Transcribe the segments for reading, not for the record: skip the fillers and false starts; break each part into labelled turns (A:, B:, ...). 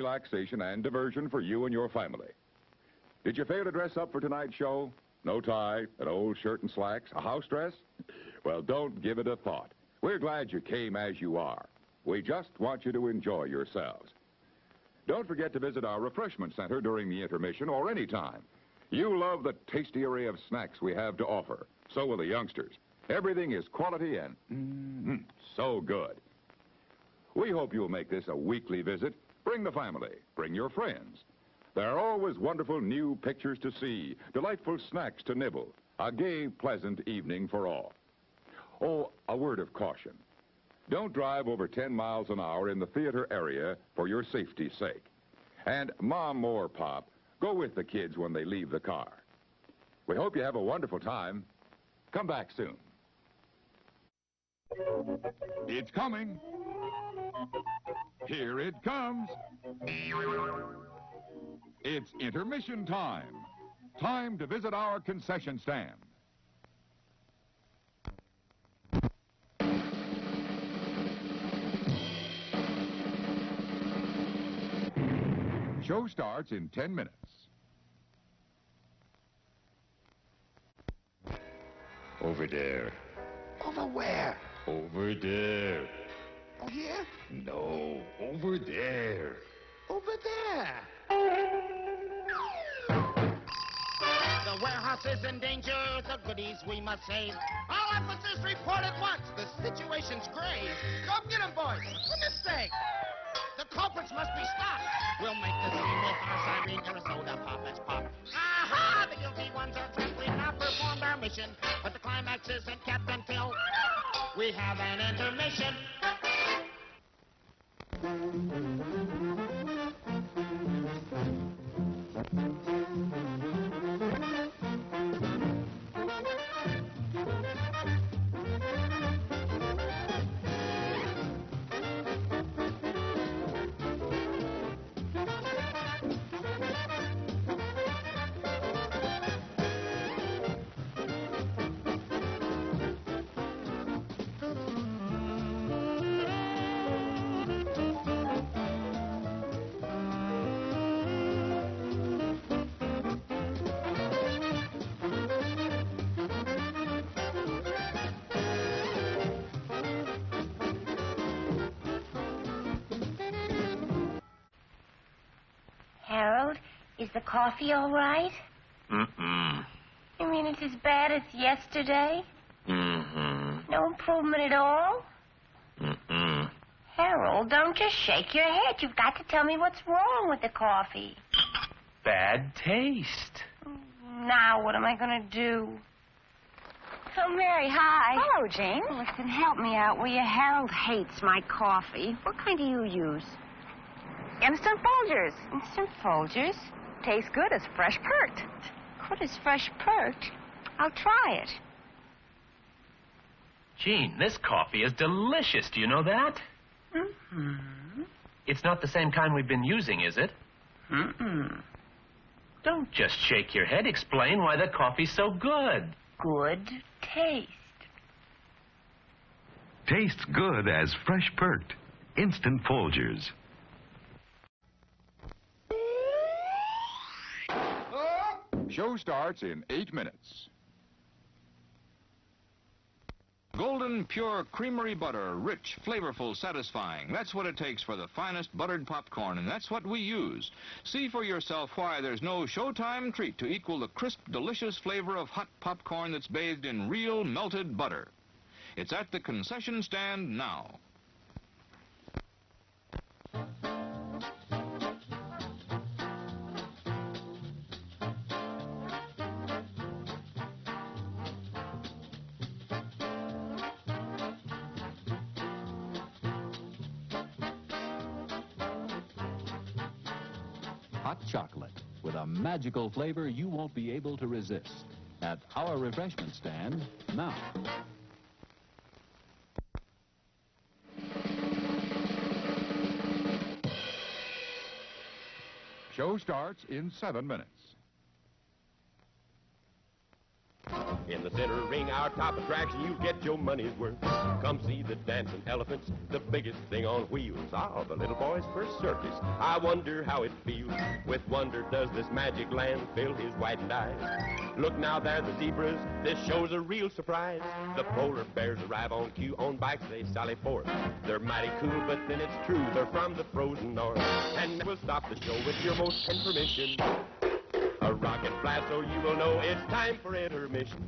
A: relaxation and diversion for you and your family. Did you fail to dress up for tonight's show? No tie, an old shirt and slacks, a house dress? Well, don't give it a thought. We're glad you came as you are. We just want you to enjoy yourselves. Don't forget to visit our refreshment center during the intermission or any time. You love the tasty array of snacks we have to offer. So will the youngsters. Everything is quality and so good. We hope you'll make this a weekly visit. Bring the family. Bring your friends. There are always wonderful new pictures to see, delightful snacks to nibble, a gay, pleasant evening for all. Oh, a word of caution. Don't drive over 10 miles an hour in the theater area for your safety's sake. And Mom or Pop, go with the kids when they leave the car. We hope you have a wonderful time. Come back soon. It's coming. Here it comes. It's intermission time. Time to visit our concession stand. Show starts in 10 minutes.
B: Over there.
C: Over where?
B: Over there.
C: Oh, here?
B: No, over there.
C: Over there.
D: The warehouse is in danger, the goodies we must save. All officers report at once, the situation's grave. Go get 'em, boys, for goodness sake. The culprits must be stopped. We'll make the scene with our siren, Arizona pop, let's pop. Aha! The guilty ones are trapped, we've not performed our mission. But the climax isn't kept until we have an intermission.
E: Harold, is the coffee all right?
B: Mm-mm.
E: You mean it's as bad as yesterday?
B: Mm-hmm.
E: No improvement at all?
B: Mm-mm.
E: Harold, don't just shake your head. You've got to tell me what's wrong with the coffee.
B: Bad taste.
E: Now, what am I going to do? Oh, Mary, hi.
F: Hello, Jane.
E: Listen, help me out, will you? Harold hates my coffee. What kind do you use?
F: Instant Folgers.
E: Instant Folgers?
F: Tastes good as fresh perked.
E: Good as fresh perked. I'll try it.
G: Gene, this coffee is delicious. Do you know that?
E: Mm-hmm.
G: It's not the same kind we've been using, is it?
E: Mm-mm.
G: Don't just shake your head. Explain why the coffee's so good.
E: Good taste.
H: Tastes good as fresh perked. Instant Folgers.
A: Show starts in 8 minutes.
I: Golden, pure creamery butter, rich, flavorful, satisfying. That's what it takes for the finest buttered popcorn, and that's what we use. See for yourself why there's no Showtime treat to equal the crisp, delicious flavor of hot popcorn that's bathed in real melted butter. It's at the concession stand now.
J: Hot chocolate with a magical flavor you won't be able to resist. At our refreshment stand now.
A: Show starts in 7 minutes.
K: In the center ring, our top attraction, you'll get your money's worth. Come see the dancing elephants, the biggest thing on wheels. Ah, the little boy's first circus. I wonder how it feels. With wonder does this magic land fill his whitened eyes. Look now, there the zebras. This show's a real surprise. The polar bears arrive on cue. On bikes they sally forth. They're mighty cool, but then it's true. They're from the frozen north. And we'll stop the show with your most kind permission. A rocket blast so you will know it's time for intermission.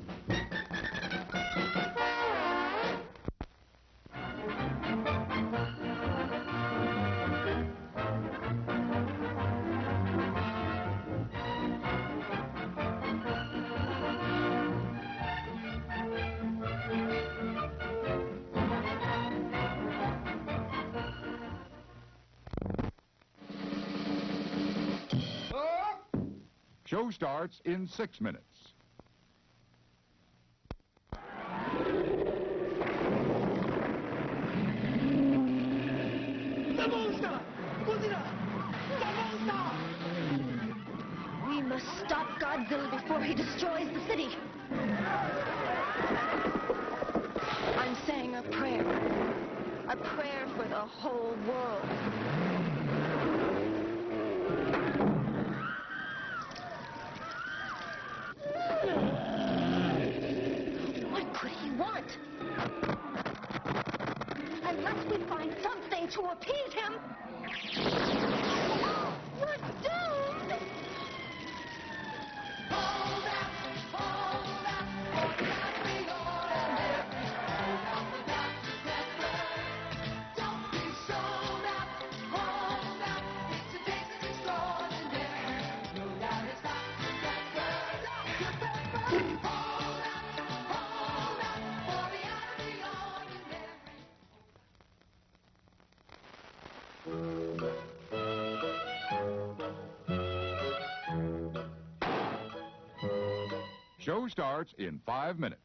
A: Show starts in 6 minutes.
L: We must stop Godzilla before he destroys the city. I'm saying a prayer for the whole world. What could he want? Unless we find something to appease him, we're doomed! Hold up, be ordinary. Hold up, don't be sold out. Hold up, it's a taste of extraordinary. No doubt it's not Dr. Pepper. Hold up, for the out of the ordinary.
A: Show starts in 5 minutes.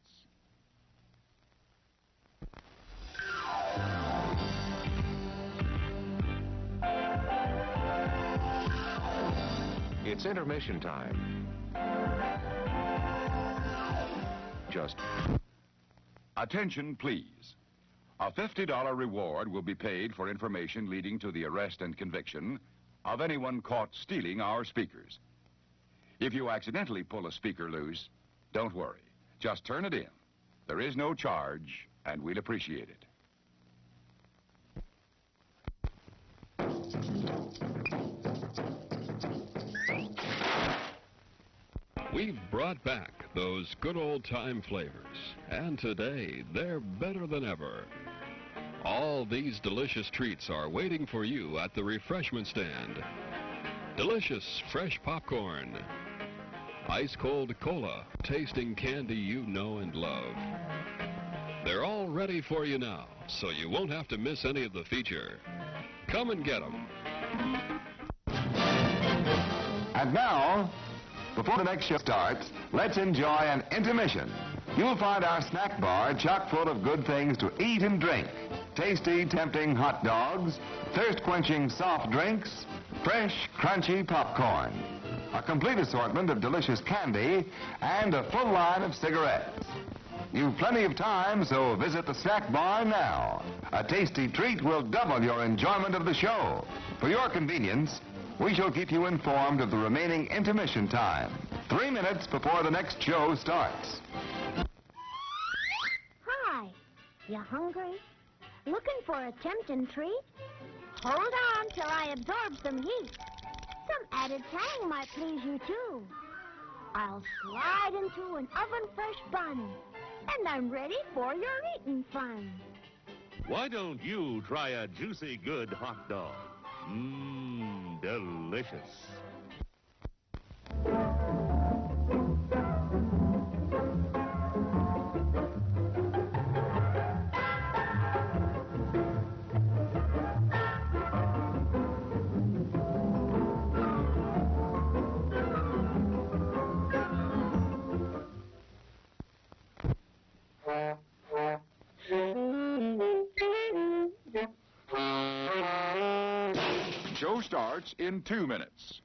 M: It's intermission time.
A: Just attention, please. A $50 reward will be paid for information leading to the arrest and conviction of anyone caught stealing our speakers. If you accidentally pull a speaker loose, don't worry. Just turn it in. There is no charge, and we'll appreciate it.
N: We've brought back those good old-time flavors, and today they're better than ever. All these delicious treats are waiting for you at the refreshment stand. Delicious fresh popcorn, ice-cold cola, tasting candy you know and love. They're all ready for you now, so you won't have to miss any of the feature. Come and get them.
M: And now, before the next show starts, let's enjoy an intermission. You'll find our snack bar chock full of good things to eat and drink. Tasty, tempting hot dogs, thirst-quenching soft drinks, fresh, crunchy popcorn, a complete assortment of delicious candy, and a full line of cigarettes. You've plenty of time, so visit the snack bar now. A tasty treat will double your enjoyment of the show. For your convenience, we shall keep you informed of the remaining intermission time, 3 minutes before the next show starts.
O: Hi, you hungry? Looking for a tempting treat? Hold on till I absorb some heat. Some added tang might please you too. I'll slide into an oven-fresh bun, and I'm ready for your eating fun.
P: Why don't you try a juicy good hot dog? Mmm, delicious.
A: Show starts in 2 minutes.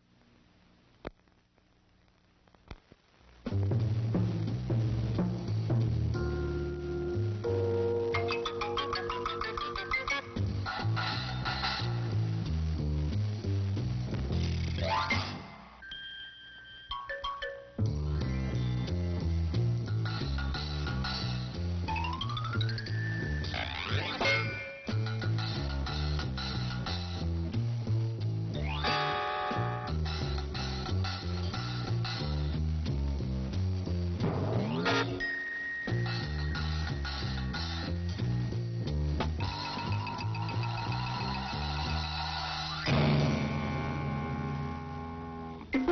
A: And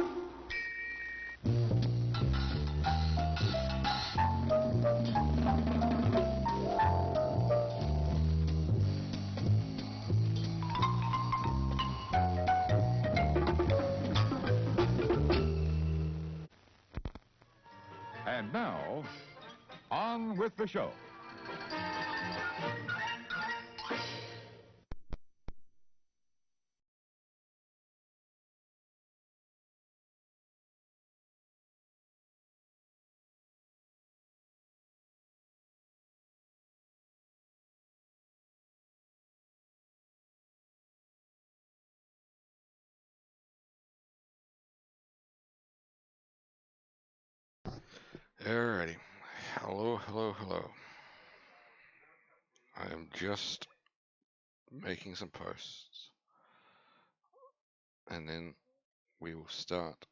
A: now, on with the show.
Q: Alrighty. Hello, hello, hello. I am just making some posts. And then we will start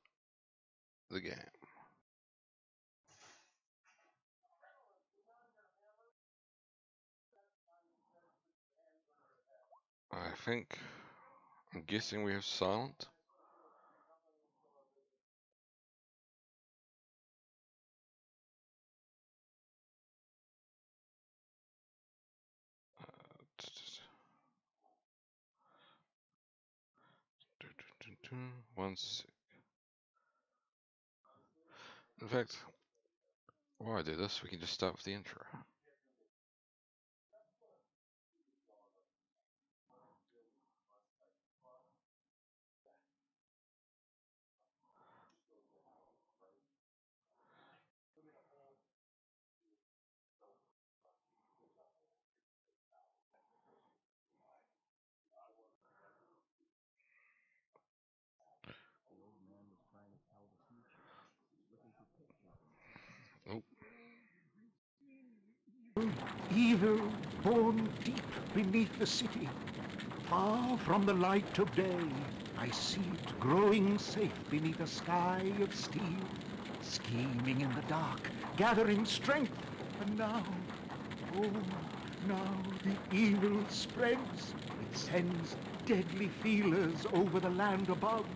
Q: the game. I'm guessing we have silent. One sec. In fact, while I do this, we can just start with the intro. Oh.
C: Evil born deep beneath the city. Far from the light of day, I see it growing safe beneath a sky of steel. Scheming in the dark, gathering strength. And now, oh, now the evil spreads. It sends deadly feelers over the land above,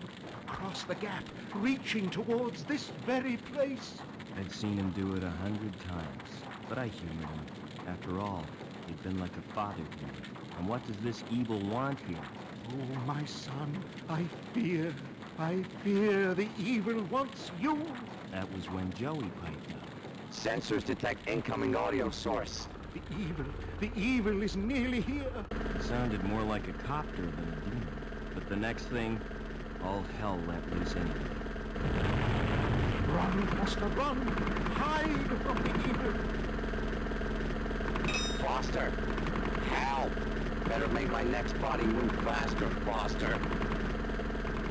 C: across the gap, reaching towards this very place.
R: I'd seen him do it 100 times, but I humored him. After all, he'd been like a father to me. And what does this evil want here?
C: Oh, my son, I fear the evil wants you.
R: That was when Joey piped up.
S: Sensors detect incoming audio source.
C: The evil is nearly here.
R: It sounded more like a copter than a demon. But the next thing, all hell let loose anyway.
C: Run, Foster, run! Hide from the evil!
S: Foster! Help! Better make my next body move faster, Foster.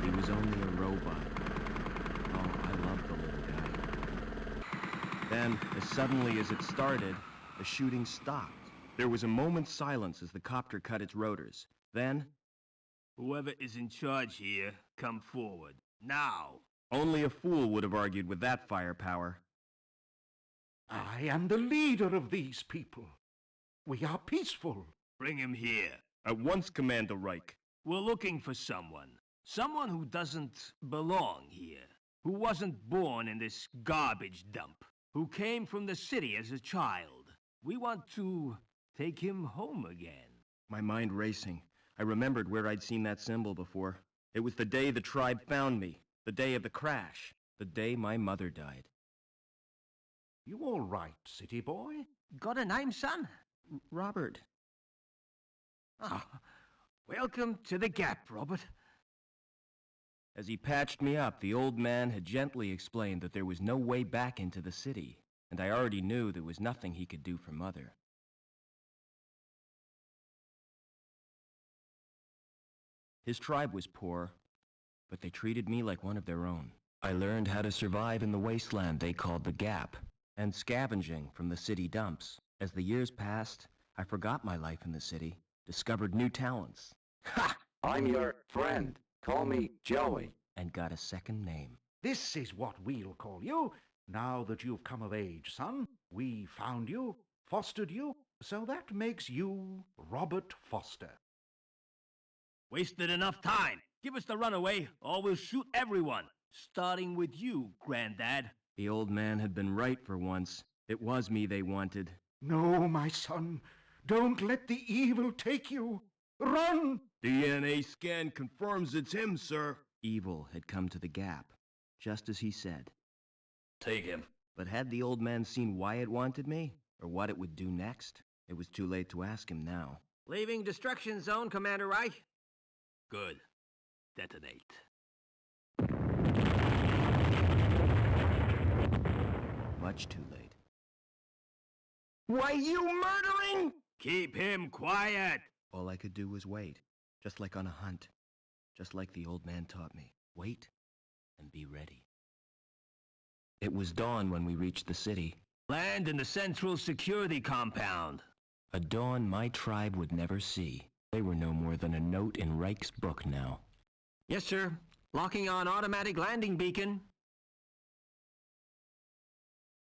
R: He was only a robot. Oh, I love the little guy. Then, as suddenly as it started, the shooting stopped. There was a moment's silence as the copter cut its rotors. Then...
T: Whoever is in charge here, come forward. Now!
R: Only a fool would have argued with that firepower.
C: I am the leader of these people. We are peaceful.
T: Bring him here.
R: At once, Commander Reich.
T: We're looking for someone. Someone who doesn't belong here. Who wasn't born in this garbage dump. Who came from the city as a child. We want to take him home again.
R: My mind racing. I remembered where I'd seen that symbol before. It was the day the tribe found me. The day of the crash. The day my mother died.
C: You all right, city boy?
T: Got a name, son?
R: Robert.
T: Ah, welcome to the Gap, Robert.
R: As he patched me up, the old man had gently explained that there was no way back into the city, and I already knew there was nothing he could do for Mother. His tribe was poor, but they treated me like one of their own. I learned how to survive in the wasteland they called the Gap, and scavenging from the city dumps. As the years passed, I forgot my life in the city, discovered new talents.
S: Ha! I'm your friend. Call me Joey.
R: And got a second name.
C: This is what we'll call you. Now that you've come of age, son, we found you, fostered you, so that makes you Robert Foster.
T: Wasted enough time. Give us the runaway, or we'll shoot everyone. Starting with you, Granddad.
R: The old man had been right for once. It was me they wanted.
C: No, my son. Don't let the evil take you. Run!
R: DNA scan confirms it's him, sir. Evil had come to the Gap, just as he said.
T: Take him.
R: But had the old man seen why it wanted me, or what it would do next? It was too late to ask him now.
T: Leaving destruction zone, Commander Reich. Good. Detonate.
R: Much too late.
T: Why, you murdering? Keep him quiet.
R: All I could do was wait, just like on a hunt. Just like the old man taught me. Wait and be ready. It was dawn when we reached the city.
T: Land in the Central Security Compound.
R: A dawn my tribe would never see. They were no more than a note in Reich's book now.
T: Yes, sir. Locking on automatic landing beacon.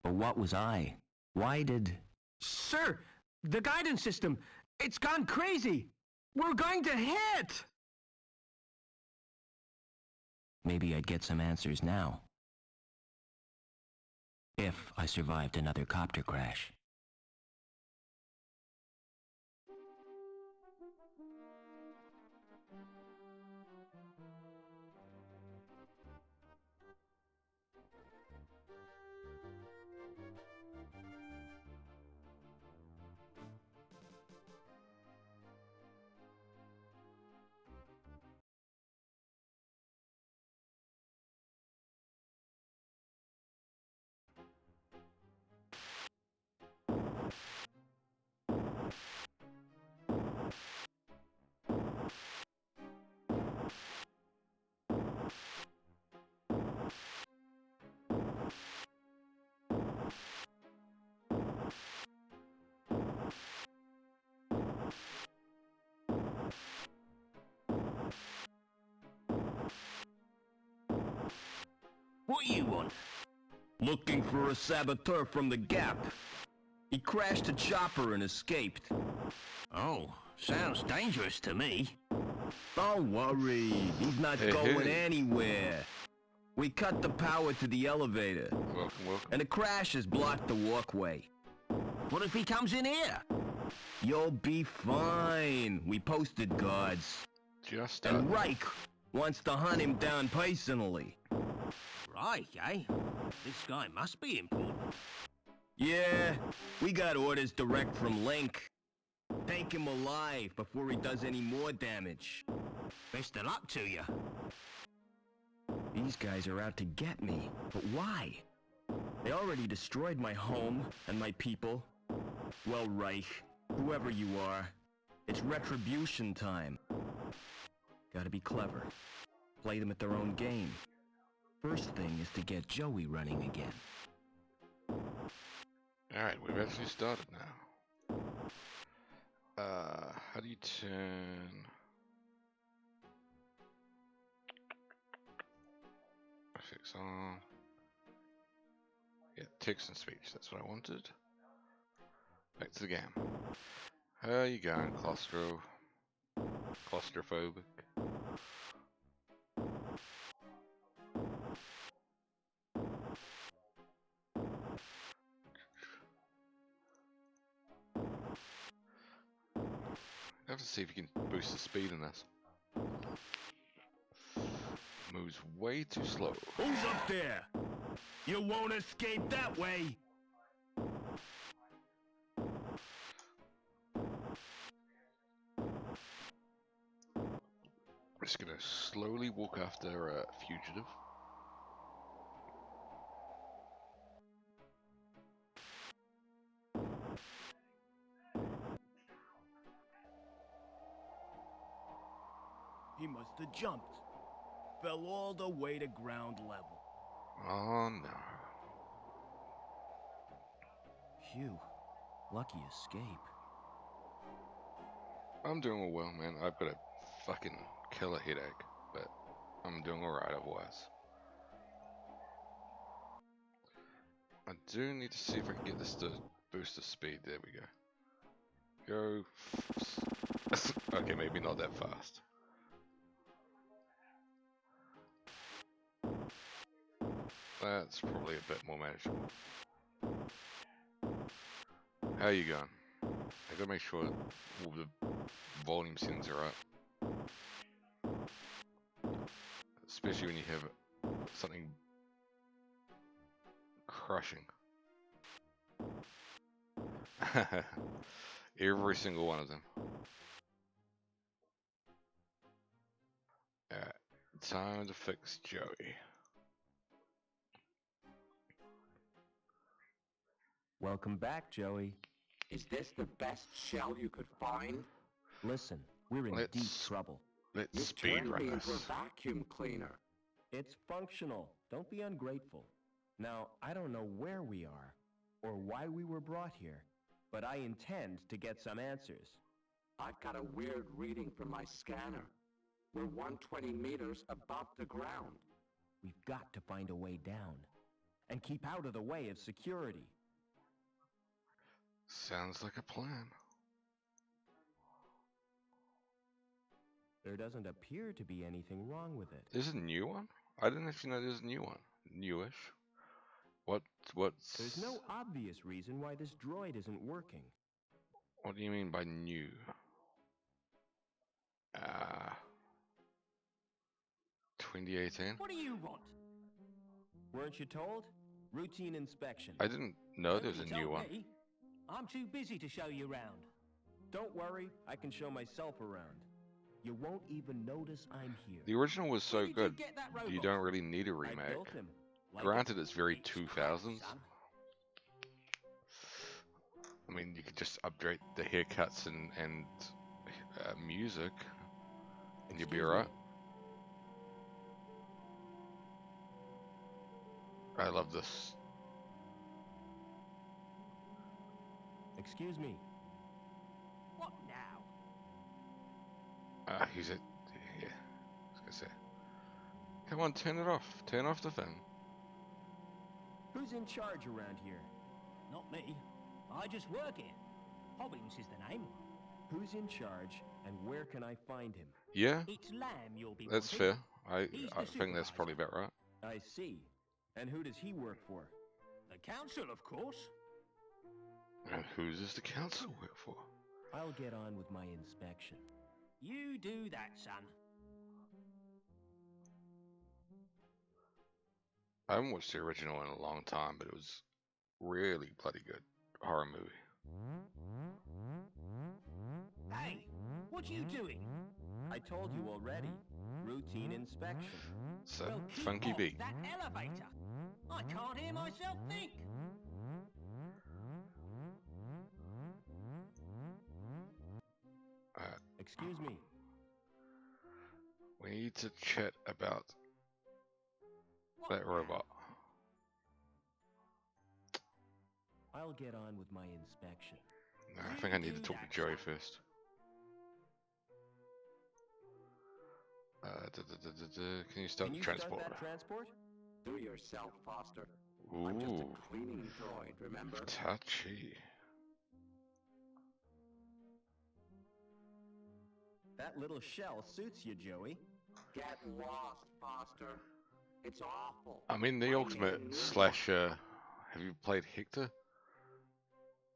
R: But what was I? Why did...
T: Sir, the guidance system, it's gone crazy. We're going to hit.
R: Maybe I'd get some answers now. If I survived another copter crash.
T: What you want?
R: Looking for a saboteur from the Gap. He crashed a chopper and escaped.
T: Oh, sounds dangerous to me.
R: Don't worry, he's not going anywhere. We cut the power to the elevator.
Q: Welcome.
R: And the crash has blocked the walkway.
T: What if he comes in here?
R: You'll be fine. We posted guards. And Reich wants to hunt him down personally.
T: Right, eh? This guy must be important.
R: Yeah, we got orders direct from Link. Take him alive before he does any more damage.
T: Best of luck to you.
R: These guys are out to get me, but why? They already destroyed my home and my people. Well, Reich, whoever you are, it's retribution time. Gotta be clever. Play them at their own game. First thing is to get Joey running again.
Q: Alright, we've actually started now. How do you turn... Graphics on... Yeah, text and speech, that's what I wanted. Back to the game. How you going, claustrophobic? I have to see if you can boost the speed in this. Moves way too slow.
T: Who's up there? You won't escape that way.
Q: Just gonna slowly walk after a fugitive.
R: He must have jumped. Fell all the way to ground level.
Q: Oh no.
R: Phew. Lucky escape.
Q: I'm doing well, man. I've got a fucking killer headache, but I'm doing alright otherwise. I do need to see if I can get this to boost the speed. There we go. Go. Okay, maybe not that fast. That's probably a bit more manageable. How are you going? I gotta make sure all the volume settings are up. Especially when you have something crushing. Every single one of them. Alright, time to fix Joey.
R: Welcome back, Joey.
S: Is this the best shell you could find?
R: Listen, we're in deep trouble.
Q: Let's
S: You've
Q: speed
S: turned
Q: run
S: me
Q: this.
S: into a vacuum cleaner.
R: It's functional. Don't be ungrateful. Now, I don't know where we are, or why we were brought here, but I intend to get some answers.
S: I've got a weird reading from my scanner. We're 120 meters above the ground.
R: We've got to find a way down, and keep out of the way of security.
Q: Sounds like a plan.
R: There doesn't appear to be anything wrong with it.
Q: There's a new one? I didn't actually know there's a new one. Newish. What's...
R: There's no obvious reason why this droid isn't working.
Q: What do you mean by new? 2018?
T: What do you want?
R: Weren't you told? Routine inspection.
Q: I didn't know there was a
T: Nobody
Q: new
T: told
Q: one.
T: me. I'm too busy to show you around.
R: Don't worry, I can show myself around. You won't even notice I'm here.
Q: The original was so
T: Where did you
Q: good,
T: get that
Q: you
T: robot?
Q: don't really need a
R: I
Q: remake.
R: built him. Like
Q: Granted,
R: a
Q: it's very
R: big crap,
Q: 2000s.
R: son.
Q: I mean, you could just update the haircuts and music, and you'll be
R: Excuse
Q: alright.
R: me.
Q: I love this.
R: Excuse me.
T: What now?
Q: He's it. Yeah, I was gonna say. Come on, turn it off. Turn off the thing.
R: Who's in charge around here?
T: Not me. I just work here. Hobbins is the name.
R: Who's in charge, and where can I find him?
Q: Yeah,
T: It's Lamb you'll be
Q: that's
T: wanting.
Q: fair. I
T: He's
Q: I
T: the
Q: think that's probably about right.
R: I see. And who does he work for?
T: The council, of course.
Q: And who does the council work for?
R: I'll get on with my inspection.
T: You do that, son.
Q: I haven't watched the original in a long time, but it was really bloody good horror movie.
T: Hey, what are you doing?
R: I told you already. Routine inspection.
Q: It's a
T: Well, keep
Q: funky
T: off
Q: beat.
T: that elevator. I can't hear myself think.
R: Excuse me.
Q: We need to chat about
T: What
Q: that
T: now?
Q: robot.
R: I'll get on with my inspection.
Q: No, I think I need to talk to Joey first. Can you start
R: Can
Q: the
R: you
Q: transport?
R: start that transport?
S: Do yourself, Foster. I'm just
Q: Ooh,
S: a cleaning droid, remember?
Q: touchy.
R: That little shell suits you, Joey.
S: Get lost, Foster. It's awful.
Q: I mean, the
S: I
Q: ultimate
S: need a new
Q: slasher. Have you played Hector?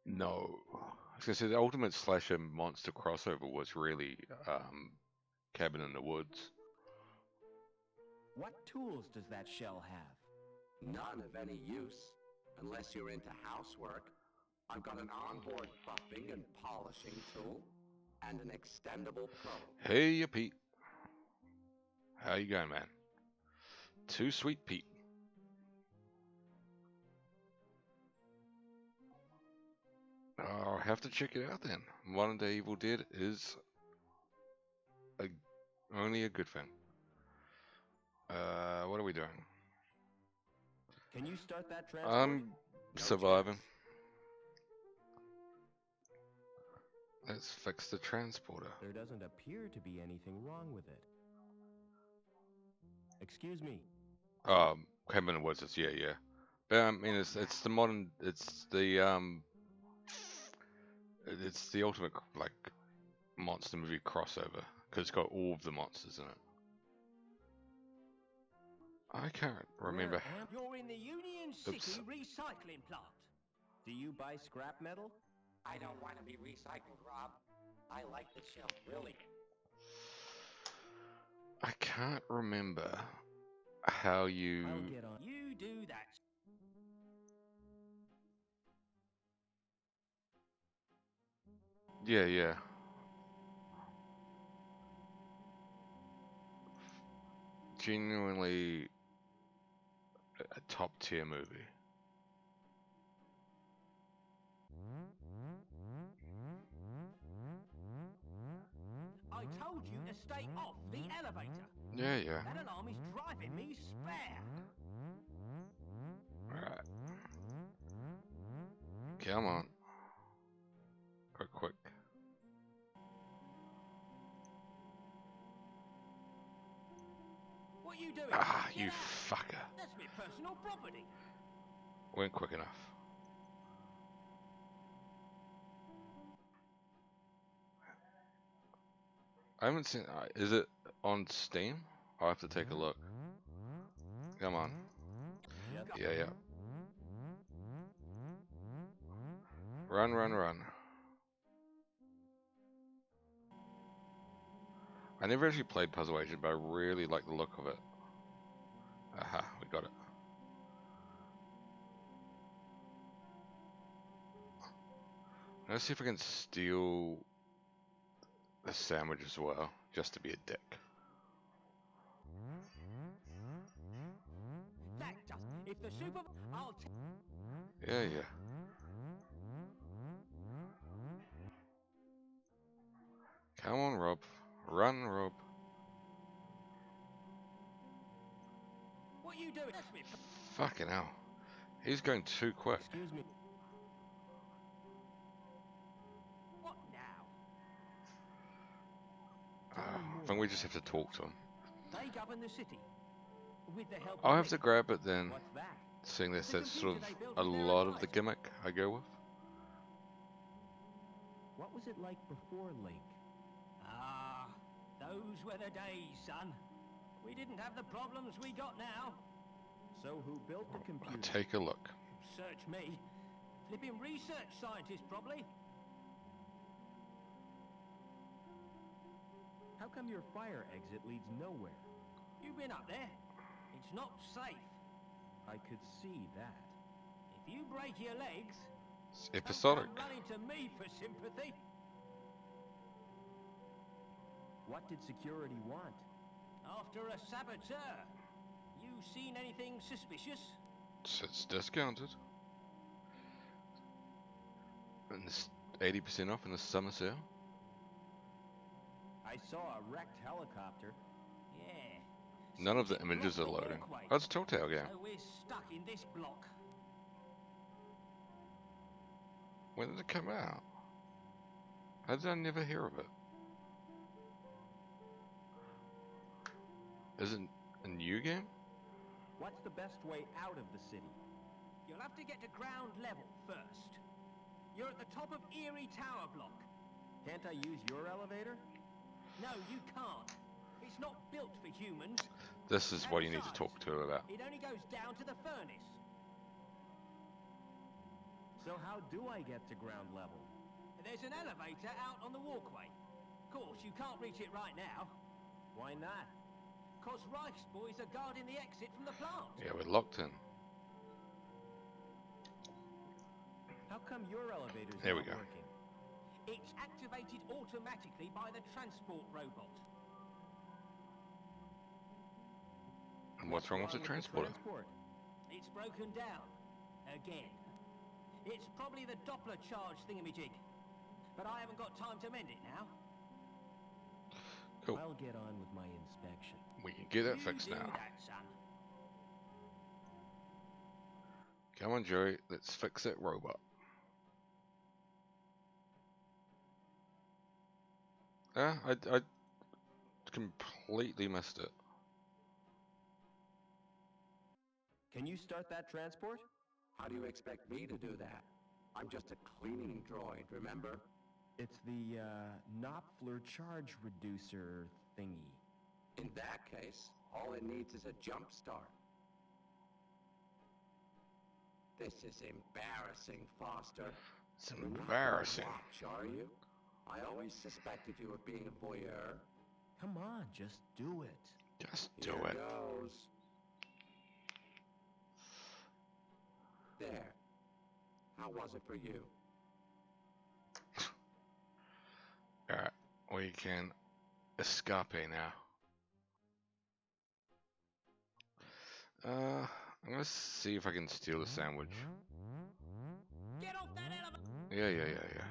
Q: No. I was gonna say the ultimate slasher monster crossover was really Cabin in the Woods.
R: What tools does that shell have?
S: None of any use, unless you're into housework. I've got an onboard buffing and polishing tool, and an extendable probe.
Q: Hey, Pete. How you going, man? Too sweet, Pete. I'll have to check it out then. Modern Day Evil Dead is only a good thing. What are we doing?
R: Can you start that transport?
Q: I'm surviving. Let's fix the transporter.
R: There doesn't appear to be anything wrong with it. Excuse me.
Q: Cabin in the Woods. Yeah. But I mean, it's the modern. It's the ultimate like monster movie crossover because it's got all of the monsters in it. I can't remember.
T: You're in the Union
Q: Oops.
T: City recycling plant.
R: Do you buy scrap metal?
S: I don't want to be recycled, Rob. I like the shelf, really.
Q: I can't remember how you.
T: I'll get on. You do that.
Q: Yeah, yeah. Genuinely a top tier movie.
T: I told you to stay off the elevator.
Q: Yeah, yeah.
T: That alarm is driving me spare.
Q: Alright. Come on. Quick, quick.
T: What are you doing?
Q: Ah,
T: Get
Q: you
T: out.
Q: fucker.
T: That's my personal property.
Q: Weren't quick enough. I haven't seen. Is it on Steam? I'll have to take a look. Come on. Yeah, yeah. Run, run, run. I never actually played Puzzle Agent, but I really like the look of it. Aha, we got it. Let's see if I can steal the sandwich as well, just to be a dick.
T: That does. If the super, I'll.
Q: Yeah, yeah. Come on, Rob. Run, Rob.
T: What are you doing? That's me.
Q: Fucking hell. He's going too quick.
T: Excuse me. What now?
Q: I think we just have to talk to him.
T: They govern the city. With the help
Q: I'll
T: of
Q: have
T: me.
Q: to grab it then.
T: What's that?
Q: Seeing this,
T: The
Q: that's sort
T: computer they built
Q: of a
T: in their
Q: lot of the
T: advice.
Q: gimmick I go with.
R: What was it like before Link?
T: Ah, those were the days, son. We didn't have the problems we got now.
R: So who built the computer?
Q: Take a look.
T: Search me. Flipping research scientist, probably.
R: How come your fire exit leads nowhere?
T: You've been up there. It's not safe.
R: I could see that.
T: If you break your legs,
Q: It's
T: don't
Q: episodic.
T: come running to me for sympathy.
R: What did security want?
T: After a saboteur. You seen anything suspicious?
Q: It's discounted. And it's 80% off in the summer sale.
R: I saw a wrecked helicopter.
T: Yeah.
Q: None of the
T: Seems it
Q: images are
T: blocked the
Q: loading.
T: walkway.
Q: Oh, it's a Telltale game.
T: So we're stuck in this block.
Q: When did it come out? How did I never hear of it? Is it a new game?
R: What's the best way out of the city?
T: You'll have to get to ground level first. You're at the top of Erie Tower block.
R: Can't I use your elevator?
T: No, you can't. It's not built for humans.
Q: This is
T: And
Q: what you need to
T: besides,
Q: talk to her about.
T: It only goes down to the furnace.
R: So how do I get to ground level?
T: There's an elevator out on the walkway. Of course, you can't reach it right now.
R: Why not?
T: 'Cause Reich's boys are guarding the exit from the plant.
Q: Yeah, we're locked in.
R: How come your elevator's
Q: There we
R: not
Q: go.
R: working?
T: It's activated automatically by the transport robot.
Q: And what's wrong with the transporter?
T: It's broken down. Again. It's probably the Doppler charge thingamajig. But I haven't got time to mend it now.
Q: Cool.
R: I'll get on with my inspection.
Q: We can get that
T: You
Q: fixed
T: do
Q: now.
T: that, son.
Q: Come on, Joey. Let's fix that robot. I completely missed it.
R: Can you start that transport?
S: How do you expect me to do that? I'm just a cleaning droid, remember?
R: It's the Knopfler charge reducer thingy.
S: In that case, All it needs is a jump start. This is embarrassing, Foster.
Q: It's
S: You're not
Q: embarrassing.
S: gonna watch, are you? I always suspected you of being a voyeur.
R: Come on, just do it.
Q: Just do
S: Here
Q: it.
S: goes. There. How was it for you?
Q: Alright, we can escape now. I'm gonna see if I can steal a sandwich.
L: Get off that elevator!
Q: Yeah.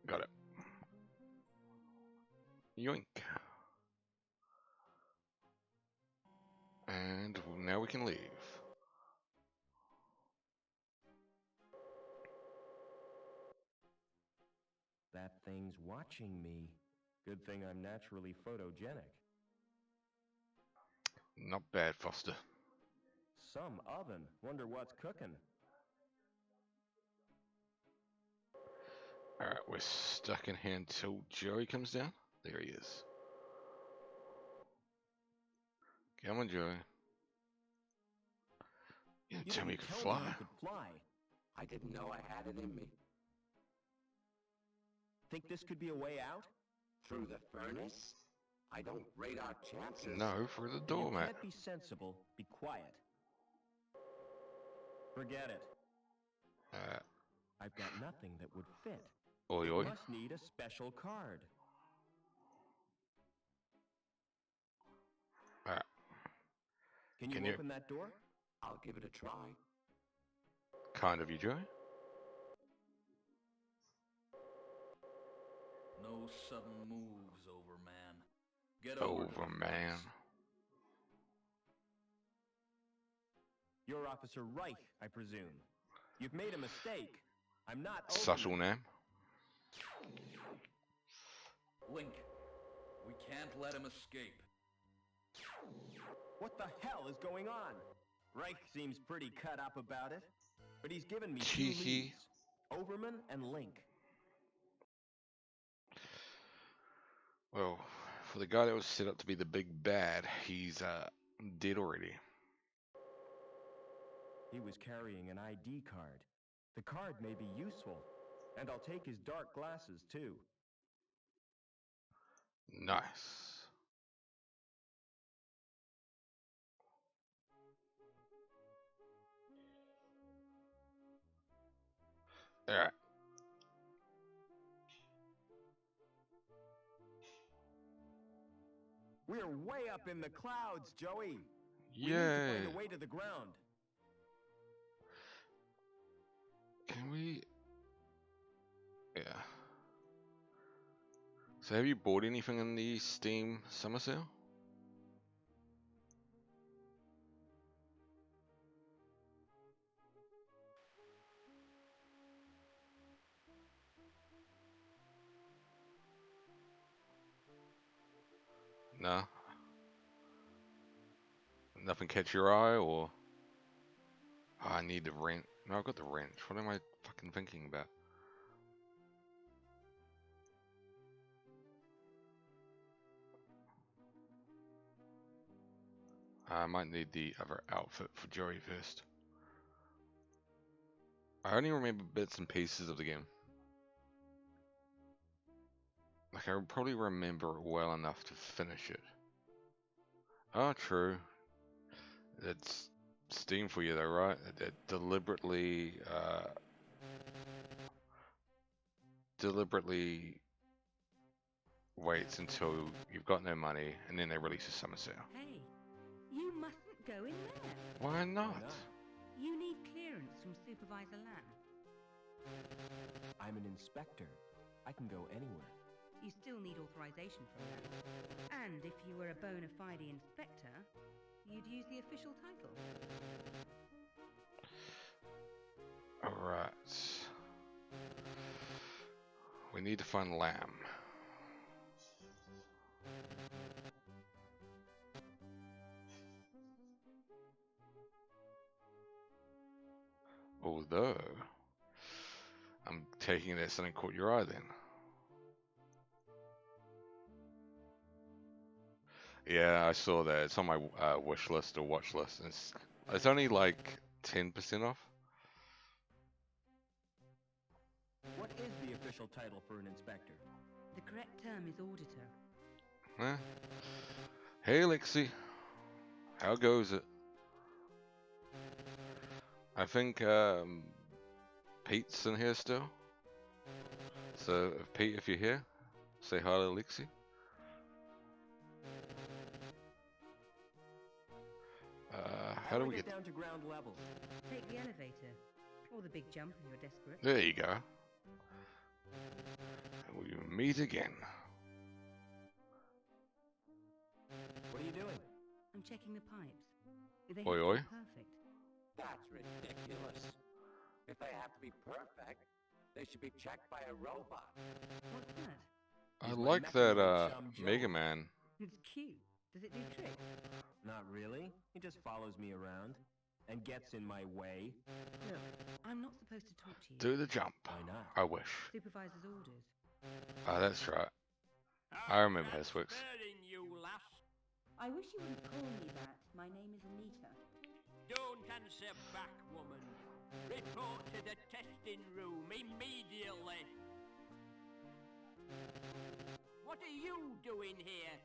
Q: Got it. Yoink. And now we can leave.
R: That thing's watching me. Good thing I'm naturally photogenic.
Q: Not bad, Foster.
R: Some oven. Wonder what's cooking.
Q: Alright, we're stuck in here until Joey comes down. There he is. Come on, Joey. You didn't tell me you could fly.
S: I didn't know I had it in me.
R: Think this could be a way out?
S: Through the furnace? I don't rate our chances.
Q: No, for the
R: You
Q: doormat.
R: can't be sensible. Be quiet. Forget it. I've got nothing that would fit.
Q: Oi,
R: It
Q: oi.
R: must need a special card.
Q: Alright.
R: Can you open that door?
S: I'll give it a try.
Q: Kind of you, Joey.
U: No sudden moves, Overman. Get
Q: Overman.
R: You're Officer Reich, I presume. You've made a mistake. I'm not
Q: Subtle
R: Overman.
Q: name.
U: Link, we can't let him escape.
R: What the hell is going on? Reich seems pretty cut up about it, but he's given me two
Q: Hee-hee.
R: leads. Overman and Link.
Q: Well, for the guy that was set up to be the big bad, he's dead already.
R: He was carrying an ID card. The card may be useful, and I'll take his dark glasses too.
Q: Nice. Alright.
R: We're way up in the clouds, Joey. We need
Q: Yay.
R: to find a way to the ground.
Q: Can we... Yeah. So have you bought anything in the Steam summer sale? No? Nothing catch your eye, or... Oh, I need the wrench. No, I've got the wrench. What am I fucking thinking about? I might need the other outfit for Joey first. I only remember bits and pieces of the game. Like, I probably remember it well enough to finish it. Oh, true. It's Steam for you though, right? It deliberately waits until you've got no money, and then they release a summer sale.
V: Hey, you mustn't go in there.
Q: Why not?
V: You need clearance from Supervisor Lamb.
R: I'm an inspector. I can go anywhere.
V: You still need authorization from them. And if you were a bona fide inspector, you'd use the official title.
Q: Alright. We need to find Lamb. Although, I'm taking that something caught your eye then. Yeah, I saw that. It's on my wish list or watch list. It's only like 10% off.
R: What is the official title for an inspector?
V: The correct term is auditor.
Q: Huh? Hey, Lexi. How goes it? I think Pete's in here still. So, Pete, if you're here, say hi to Lexi. How do we get
R: down to ground level?
V: Take the elevator. Or the big jump if you're desperate.
Q: There you go. And we meet again.
R: What are you doing?
V: I'm checking the pipes. They
Q: Oi,
V: have to
Q: oi.
V: be perfect.
S: That's ridiculous. If they have to be perfect, they should be checked by a robot.
V: What's that?
Q: I like that Mega Man.
V: It's cute. Does it do tricks?
R: Not really. He just follows me around and gets in my way.
V: Look, I'm not supposed to talk to you.
Q: Do the jump.
R: Why not?
Q: I wish.
V: Supervisor's orders.
Q: Ah, that's right. I remember how this works.
V: I wish you wouldn't call me that. My name is Anita.
B: Don't answer back, woman. Report to the testing room immediately. What are you doing here?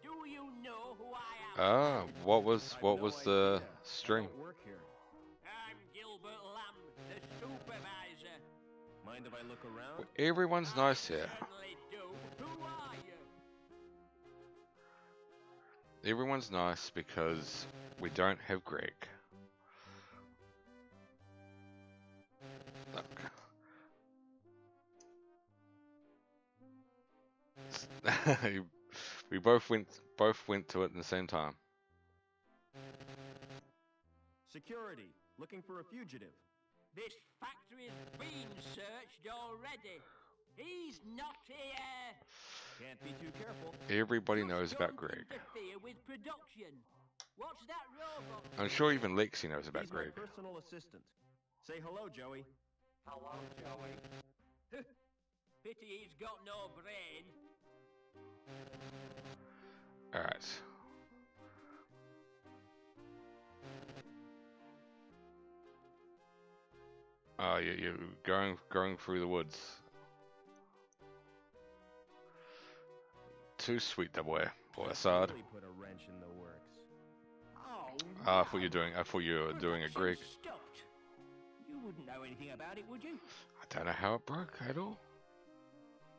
B: Do you know who I am?
Q: Ah, what was the string?
B: I'm Gilbert Lamb, the supervisor.
R: Mind if I look around?
Q: Everyone's nice here.
B: Certainly do. Who are you?
Q: Everyone's nice because we don't have Greg. Look. We both went to it at the same time.
R: Security, looking for a fugitive.
B: This factory's been searched already. He's not here.
R: Can't be too careful.
Q: Everybody knows about Greg.
B: Interfere with production. What's that robot?
Q: I'm sure even Lexi knows about
R: He's
Q: Greg.
R: my personal assistant. Say hello, Joey.
S: Hello, Joey.
B: Pity he's got no brain.
Q: Alright. Oh, you're going through the woods. Too sweet, double A. Or Assad.
R: Really put a wrench in the works.
B: Oh,
Q: Ah, I thought you were doing a Greg.
B: stopped. You wouldn't know anything about it, would you?
Q: I don't know how it broke at all.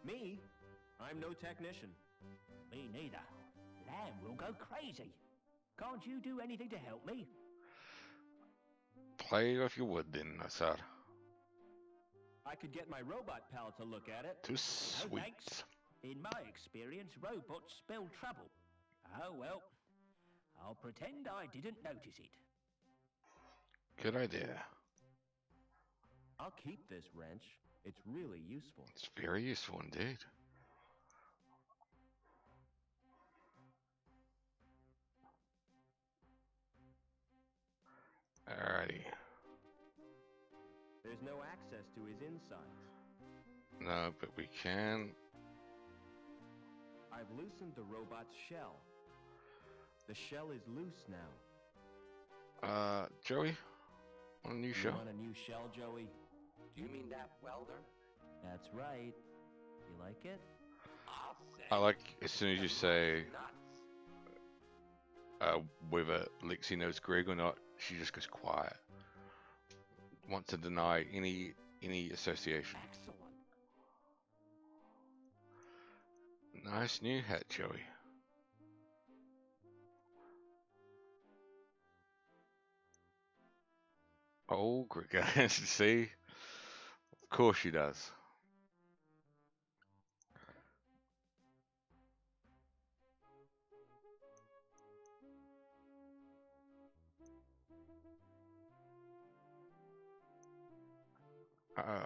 R: Me? I'm no technician.
B: Me neither. Lamb will go crazy. Can't you do anything to help me?
Q: Play if you would then, Assad.
R: I could get my robot pal to look at it.
Q: Too
B: No
Q: sweet.
B: thanks. In my experience, robots spell trouble. Oh well. I'll pretend I didn't notice it.
Q: Good idea.
R: I'll keep this wrench. It's really useful.
Q: It's very useful indeed. Alrighty.
R: There's no access to his insides.
Q: No, but we can.
R: I've loosened the robot's shell. The shell is loose now.
Q: Joey? On a new show?
R: You want a new shell, Joey?
S: Do you mean that welder?
R: That's right. You like it?
S: I'll say.
Q: I like as soon as you say
S: Nuts.
Q: whether Lexi knows Greg or not, she just goes quiet. Wants to deny any association.
S: Excellent.
Q: Nice new hat, Joey. Oh, Greg, see? Of course she does. I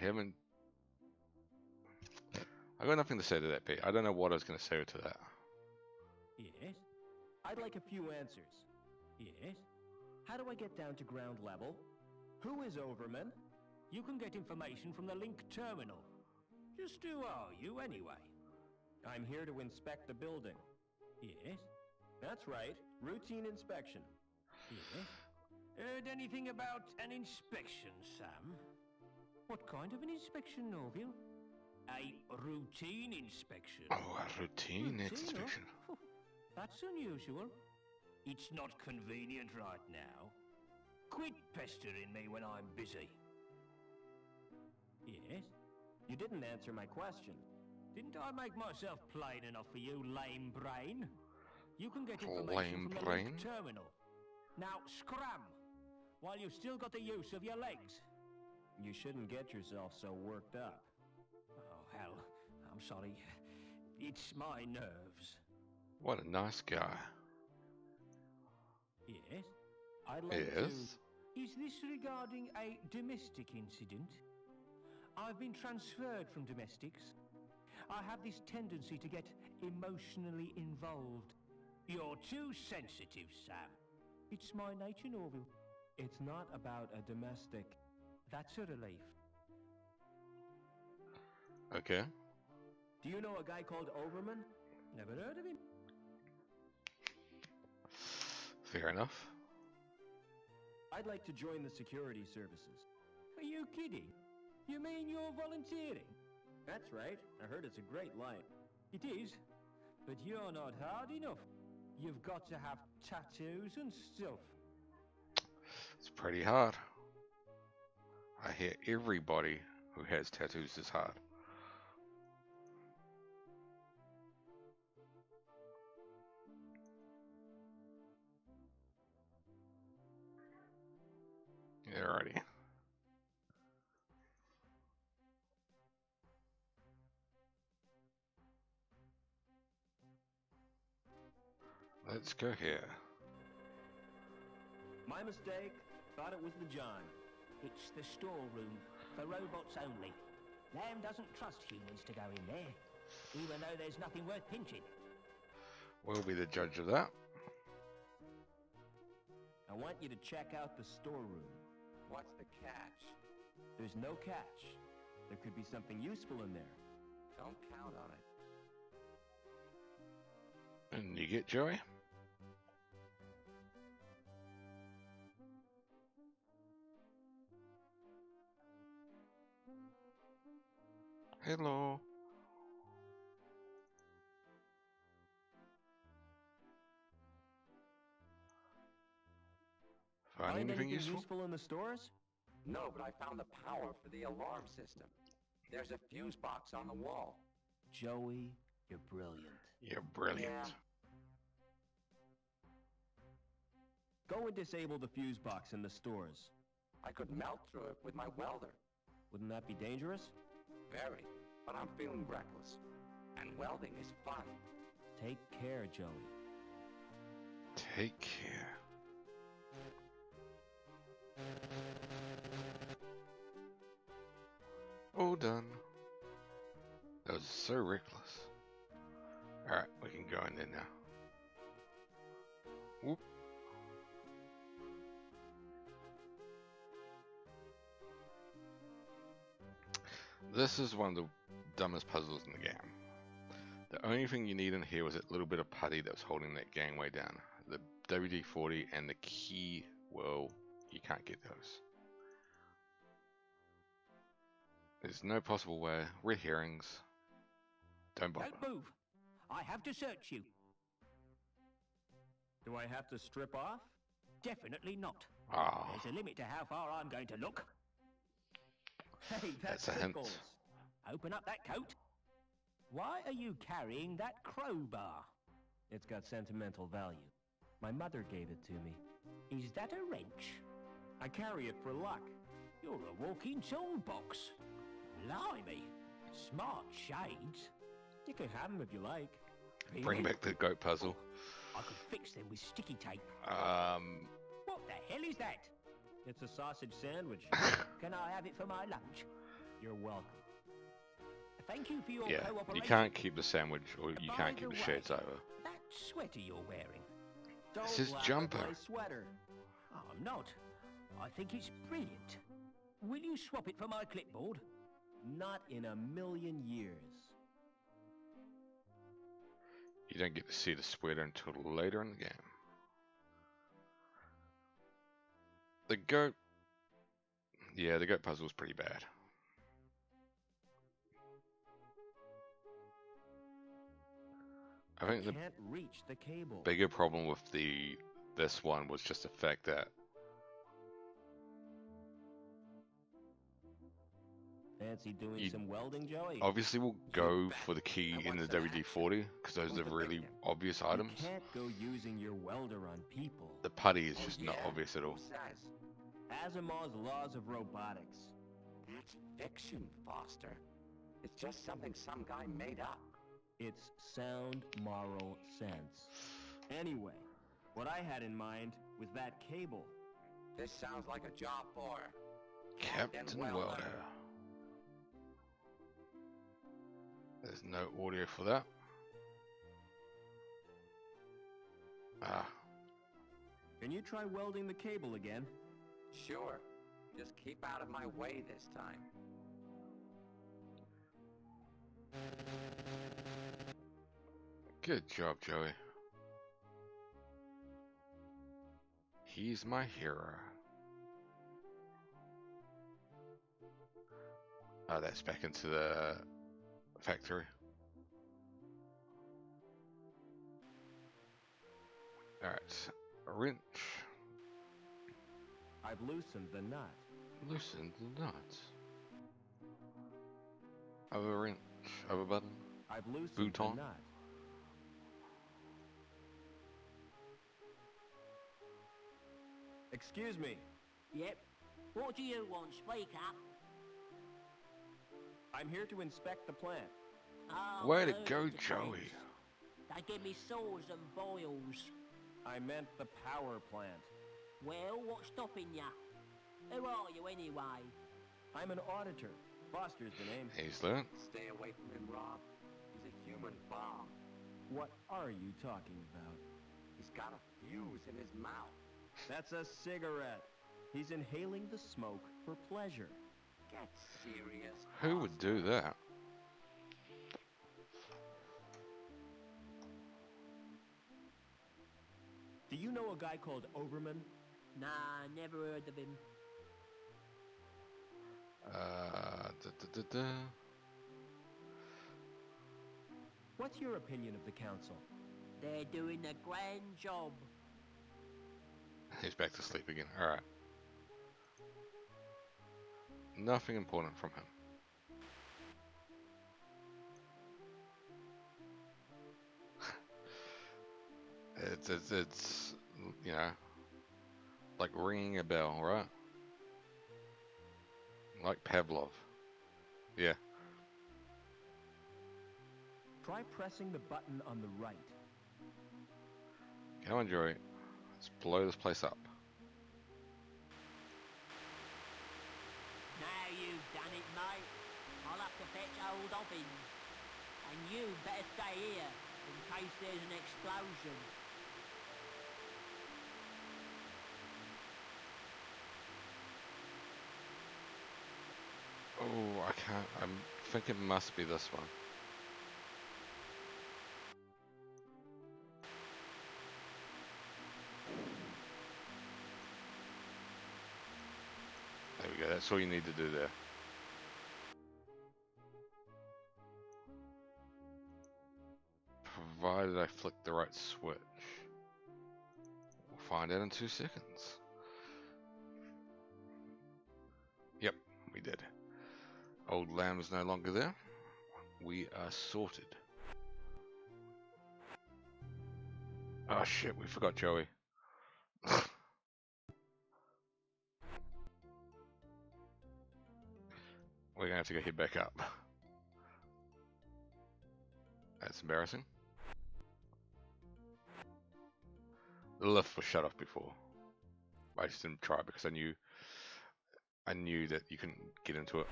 Q: haven't. I got nothing to say to that, Pete. I don't know what I was going to say to that.
R: Yes? I'd like a few answers. Yes? How do I get down to ground level?
T: Who is Overman? You can get information from the Link terminal. Just who are you, anyway?
R: I'm here to inspect the building.
T: Yes?
R: That's right. Routine inspection.
T: Yes? Heard anything about an inspection, Sam? What kind of an inspection, Orville? A routine inspection.
Q: Oh, a routine inspection.
T: Huh? That's unusual. It's not convenient right now. Quit pestering me when I'm busy. Yes?
R: You didn't answer my question.
T: Didn't I make myself plain enough for you, lame brain? You can get
Q: Lame
T: information from the
Q: brain?
T: Link terminal. Now, scram! While you've still got the use of your legs.
R: You shouldn't get yourself so worked up.
T: Oh, hell. I'm sorry. It's my nerves.
Q: What a nice guy.
T: Yes? I'd like
Q: Yes?
T: to... Is this regarding a domestic incident? I've been transferred from domestics. I have this tendency to get emotionally involved. You're too sensitive, Sam. It's my nature, Norville.
R: It's not about a domestic.
T: That's a relief.
Q: Okay.
R: Do you know a guy called Overman?
T: Never heard of him.
Q: Fair enough.
R: I'd like to join the security services.
T: Are you kidding? You mean you're volunteering?
R: That's right. I heard it's a great line.
T: It is, but you're not hard enough. You've got to have tattoos and stuff.
Q: It's pretty hard. I hear everybody who has tattoos is hard. Alrighty. Let's go here.
R: My mistake. Thought it was the John.
B: It's the storeroom for robots only. Lamb doesn't trust humans to go in there, even though there's nothing worth pinching.
Q: We'll be the judge of that.
R: I want you to check out the storeroom.
S: What's the catch?
R: There's no catch. There could be something useful in there.
S: Don't count on it.
Q: And you get Joey? Hello. Find anything useful?
R: In the stores?
S: No, but I found the power for the alarm system. There's a fuse box on the wall.
R: Joey, you're brilliant.
Q: You're brilliant.
S: Yeah.
R: Go and disable the fuse box in the stores.
S: I could melt through it with my welder.
R: Wouldn't that be dangerous?
S: Very, but I'm feeling reckless. And welding is fun.
R: Take care, Joey.
Q: Take care. All done. That was so reckless. Alright, we can go in there now. Whoop. This is one of the dumbest puzzles in the game. The only thing you need in here was that little bit of putty that was holding that gangway down. The WD-40 and the key, well, you can't get those. There's no possible way. Red herrings. Don't bother.
B: Don't move. I have to search you.
R: Do I have to strip off?
B: Definitely not.
Q: Ah.
B: There's a limit to how far I'm going to look.
R: Hey,
Q: That's a hint.
R: tickles.
B: Open up that coat. Why are you carrying that crowbar?
R: It's got sentimental value. My mother gave it to me.
B: Is that a wrench?
R: I carry it for luck.
B: You're a walking toolbox. Blimey. Smart shades.
R: You can have them if you like.
Q: Bring back the goat puzzle.
B: I could fix them with sticky tape.
Q: What
B: the hell is that?
R: It's a sausage sandwich.
B: Can I have it for my lunch?
R: You're welcome.
B: Thank you for your
Q: Yeah,
B: cooperation.
Q: you can't keep the sandwich, or you
B: By
Q: can't keep
B: the
Q: the shades
B: way,
Q: over.
B: That sweater you're wearing.
Q: It's his jumper.
R: My sweater.
B: Oh, I'm not. I think it's brilliant. Will you swap it for my clipboard?
R: Not in a million years.
Q: You don't get to see the sweater until later in the game. The goat... Yeah, the goat puzzle is pretty bad. I think the
R: Can't reach the cable.
Q: bigger problem with this one was just the fact that
R: Fancy doing some welding, Joey?
Q: obviously we'll go for the key in the WD-40 because those are really obvious items.
R: You can't go using your welder on people.
Q: The putty is just not obvious at all.
R: Asimov's laws of robotics.
S: That's fiction, Foster. It's just something some guy made up.
R: It's sound moral sense. Anyway, what I had in mind was that cable.
S: This sounds like a job for
Q: Captain Welder. There's no audio for that. Ah.
R: Can you try welding the cable again?
S: Sure. Just keep out of my way this time.
Q: Good job, Joey. He's my hero. Oh, that's back into the factory. Alright, a wrench.
R: I've loosened the nut.
Q: Loosened the nut. Other wrench, other button.
R: I've loosened
Q: Bouton.
R: the nut. Excuse me.
B: Yep. What do you want? Speak up.
R: I'm here to inspect the plant.
B: Oh,
Q: Way to
B: loads
Q: go,
B: of
Q: Joey.
B: things. They give me sores and boils.
R: I meant the power plant.
B: Well, what's stopping ya? Who are you anyway?
R: I'm an auditor. Foster's the name.
Q: He's learned.
S: Stay away from him, Rob. He's a human bomb.
R: What are you talking about?
S: He's got a fuse in his mouth.
R: That's a cigarette. He's inhaling the smoke for pleasure.
S: Get serious.
Q: Who would do that?
R: Do you know a guy called Overman?
B: Nah, never heard of him.
R: What's your opinion of the council?
B: They're doing a grand job.
Q: He's back to sleep again. Alright. Nothing important from him. It's you know, like ringing a bell, right? Like Pavlov. Yeah.
R: Try pressing the button on the right.
Q: Come on, Joey. Let's blow this place up.
B: Now you've done it, mate. I'll have to fetch old Obbins. And you better stay here in case there's an explosion.
Q: Oh, I can't. I think it must be this one. There we go. That's all you need to do there. Provided I flick the right switch. We'll find out in 2 seconds. Yep, we did. Old Lamb is no longer there. We are sorted. Oh shit, we forgot Joey. We're gonna have to go head back up. That's embarrassing. The lift was shut off before. I just didn't try because I knew that you couldn't get into it.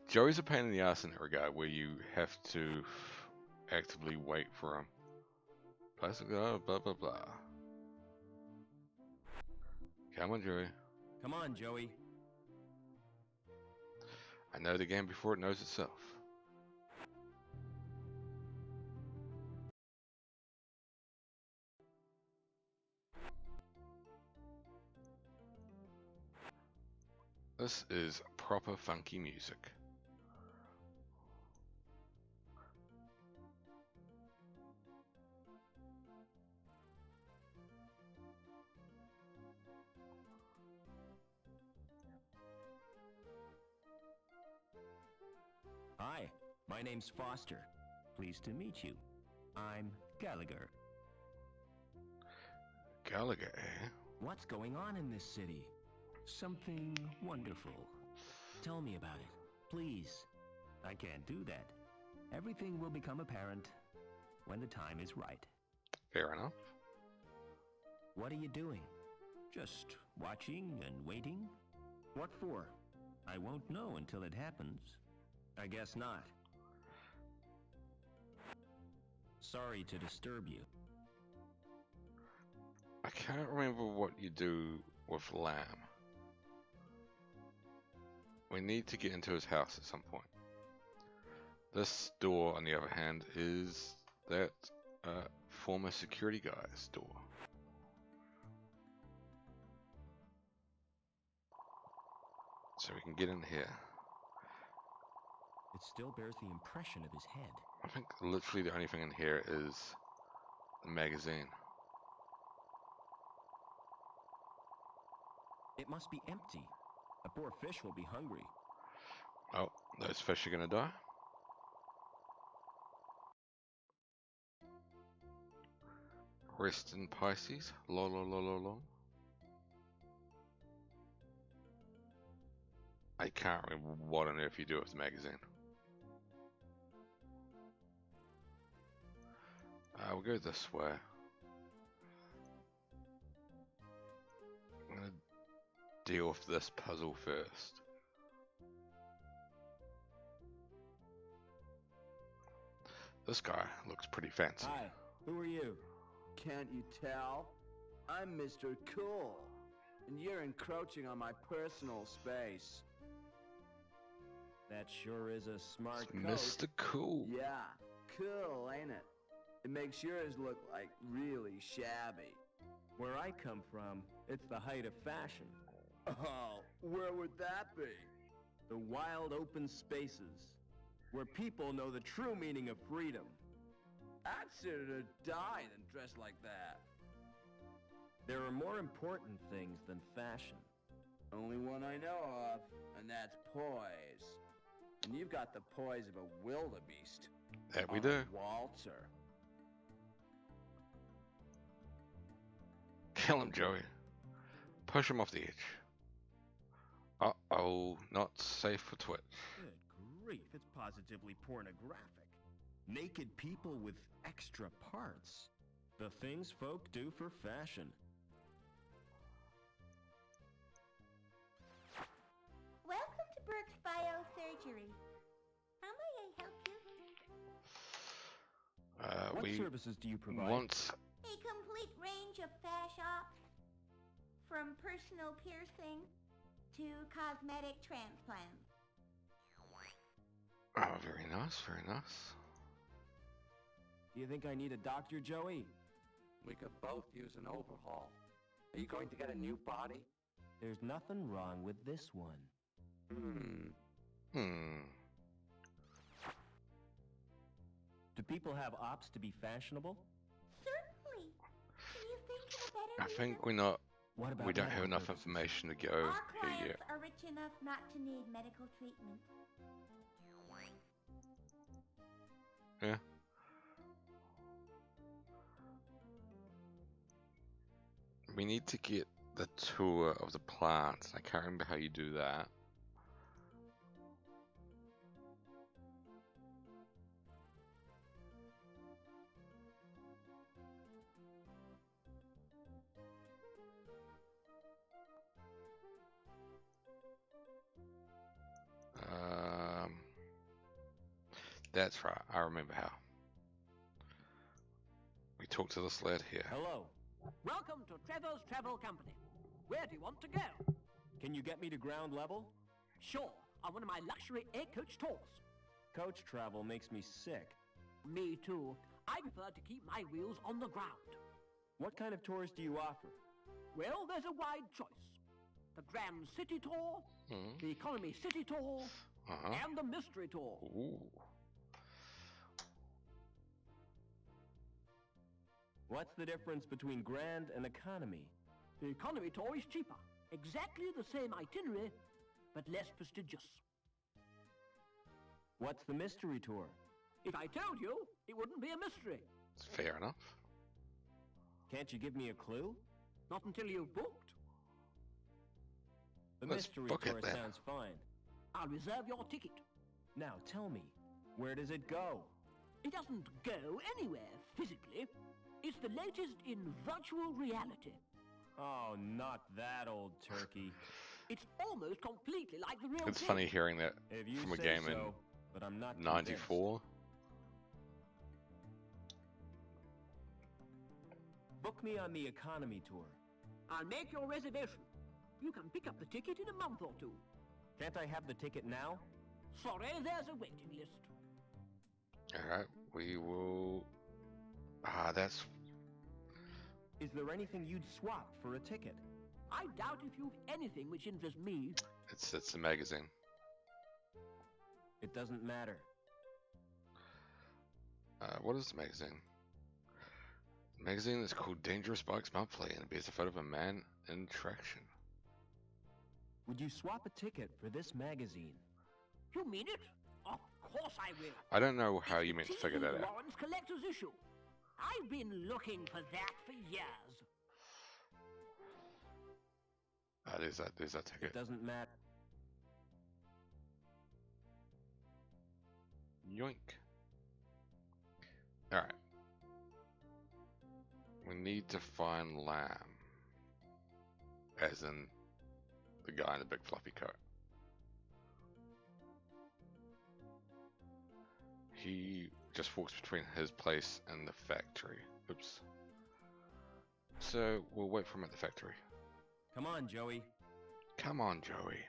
Q: Joey's a pain in the ass in that regard, where you have to actively wait for him. Plastic, blah blah blah. Come on, Joey.
R: Come on, Joey.
Q: I know the game before it knows itself. This is proper funky music.
R: Hi, my name's Foster. Pleased to meet you. I'm Gallagher.
Q: Gallagher, eh?
R: What's going on in this city? Something wonderful. Tell me about it, please. I can't do that. Everything will become apparent when the time is right.
Q: Fair enough.
R: What are you doing? Just watching and waiting? What for? I won't know until it happens. I guess not. Sorry to disturb you.
Q: I can't remember what you do with Lamb. We need to get into his house at some point. This door, on the other hand, is that former security guy's door. So we can get in here.
R: It still bears the impression of his head.
Q: I think literally the only thing in here is the magazine.
R: It must be empty. The poor fish will be hungry.
Q: Oh, those fish are gonna die. Rest in Pisces. Lol, lol, lol, lol, lol. I can't remember what on earth you do with the magazine. We'll go this way. I'm gonna deal with this puzzle first. This guy looks pretty fancy.
D: Hi, who are you? Can't you tell? I'm Mr. Cool, and you're encroaching on my personal space.
R: That sure is a smart coat.
Q: Mr. Cool.
D: Yeah, cool, ain't it? It makes yours look like really shabby.
R: Where I come from, it's the height of fashion.
D: Oh, where would that be?
R: The wild open spaces, where people know the true meaning of freedom.
D: I'd sooner die than dress like that.
R: There are more important things than fashion.
D: Only one I know of, and that's poise. And you've got the poise of a wildebeest.
Q: That we do.
D: Walter.
Q: Kill him, Joey. Push him off the edge. Uh-oh, not safe for Twitch.
R: Good grief, it's positively pornographic. Naked people with extra parts. The things folk do for fashion.
O: Welcome to Burke's Biosurgery. How may I help you?
R: What services do you provide?
O: A complete range of fash ops. From personal piercing to cosmetic transplants.
Q: Oh, very nice, very nice.
R: Do you think I need a doctor, Joey?
S: We could both use an overhaul. Are you going to get a new body?
R: There's nothing wrong with this one. Do people have ops to be fashionable?
O: Certainly. Can you think of a better
Q: I
O: reason?
Q: think we're not.
R: What about
Q: We don't have
R: medical
Q: enough
R: purposes?
Q: information to go
O: Our
Q: here
O: clients
Q: yet.
O: are rich enough not to need medical treatment.
Q: Yeah. We need to get the tour of the plants. I can't remember how you do that. That's right. I remember how. We talked to this lad here.
R: Hello.
B: Welcome to Trevor's Travel Company. Where do you want to go?
R: Can you get me to ground level?
B: Sure, on one of my luxury air coach tours.
R: Coach travel makes me sick.
B: Me too. I prefer to keep my wheels on the ground.
R: What kind of tours do you offer?
B: Well, there's a wide choice. The Grand City Tour, the Economy City Tour, and the Mystery Tour.
Q: Ooh.
R: What's the difference between Grand and Economy?
B: The Economy Tour is cheaper. Exactly the same itinerary, but less prestigious.
R: What's the Mystery Tour?
B: If I told you, it wouldn't be a mystery.
Q: It's fair enough.
R: Can't you give me a clue?
B: Not until you've booked.
R: The
Q: Let's
R: Mystery
Q: book it
R: Tour
Q: then.
R: sounds fine.
B: I'll reserve your ticket.
R: Now tell me, where does it go?
B: It doesn't go anywhere physically. It's the latest in virtual reality.
R: Oh, not that old turkey.
B: It's almost completely like the real
Q: It's
B: thing.
Q: funny hearing that
R: If you
Q: from a
R: say
Q: game
R: so, but I'm not
Q: in '94.
R: Book me on the Economy Tour.
B: I'll make your reservation. You can pick up the ticket in a month or two.
R: Can't I have the ticket now?
B: Sorry, there's a waiting list.
Q: Alright, we will... Ah, that's...
R: Is there anything you'd swap for a ticket?
B: I doubt if you've anything which interests me.
Q: It's a magazine.
R: It doesn't matter.
Q: What is the magazine? The magazine is called Dangerous Bikes Monthly, and it bears a photo of a man in traction.
R: Would you swap a ticket for this magazine?
B: You mean it? Of course I will.
Q: I don't know how you meant to figure that out.
B: Lawrence Collector's issue. I've been looking for that for years.
Q: There's that ticket.
R: It doesn't matter.
Q: Yoink. Alright. We need to find Lamb. As in the guy in the big fluffy coat. He just walks between his place and the factory. Oops. So we'll wait for him at the factory.
R: Come on, Joey.
Q: Come on, Joey.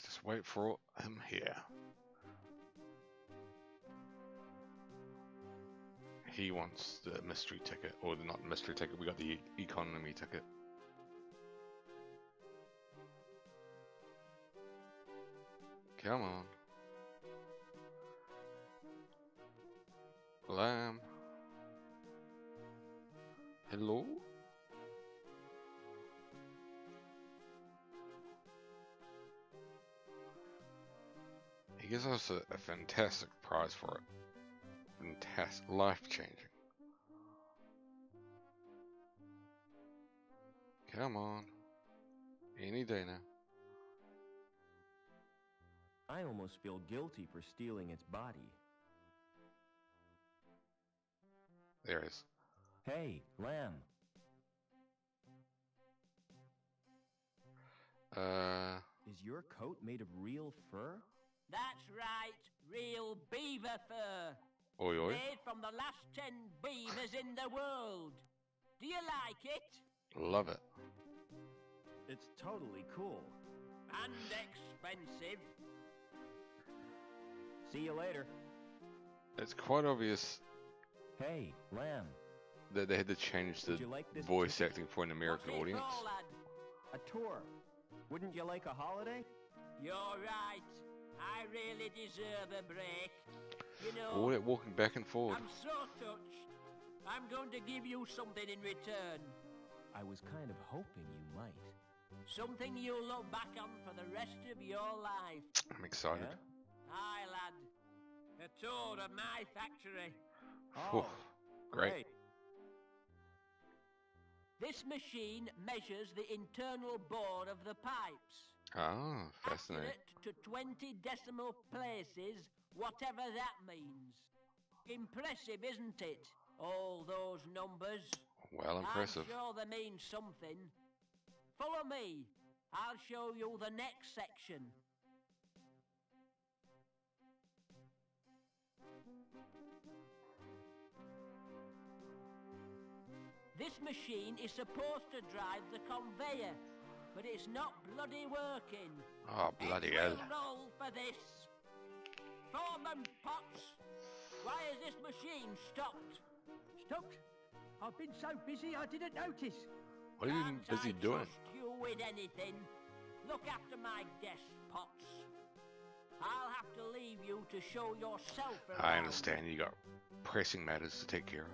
Q: Just wait for him here. He wants the mystery ticket, or not the mystery ticket, we got the economy ticket. Come on. Lamb. Hello? He gives us a fantastic prize for it. Fantastic, life-changing. Come on. Any day now.
R: I almost feel guilty for stealing its body.
Q: There it is.
R: Hey, Lamb. Is your coat made of real fur?
B: That's right, real beaver fur.
Q: Oi, oi.
B: Made from the last 10 beavers in the world. Do you like it?
Q: Love it.
R: It's totally cool.
B: And expensive.
R: See you later.
Q: It's quite obvious
R: Hey, Lamb.
Q: that they had to change the
R: Would you like this
Q: voice
R: ticket?
Q: acting for an American
B: What's it
Q: audience.
B: for, lad?
R: A tour. Wouldn't you like a holiday?
B: You're right. I really deserve a break. You know,
Q: All that walking back and forward.
B: I'm so touched. I'm going to give you something in return.
R: I was kind of hoping you might.
B: Something you'll look back on for the rest of your life.
Q: I'm excited.
B: Aye, lad. A tour of my factory.
Q: Whew, great.
B: This machine measures the internal bore of the pipes.
Q: Ah, fascinating.
B: Accurate to 20 decimal places, whatever that means. Impressive, isn't it? All those numbers.
Q: Well, impressive.
B: I'm sure they mean something. Follow me. I'll show you the next section. This machine is supposed to drive the conveyor, but it's not bloody working.
Q: Oh, bloody hell.
B: X-ray roll for this. Foreman Potts, why is this machine stopped?
T: Stopped? I've been so busy I didn't notice.
Q: What are you busy doing?
B: Trust you with anything. Look after my desk, Potts. I'll have to leave you to show yourself around.
Q: I understand you got pressing matters to take care of.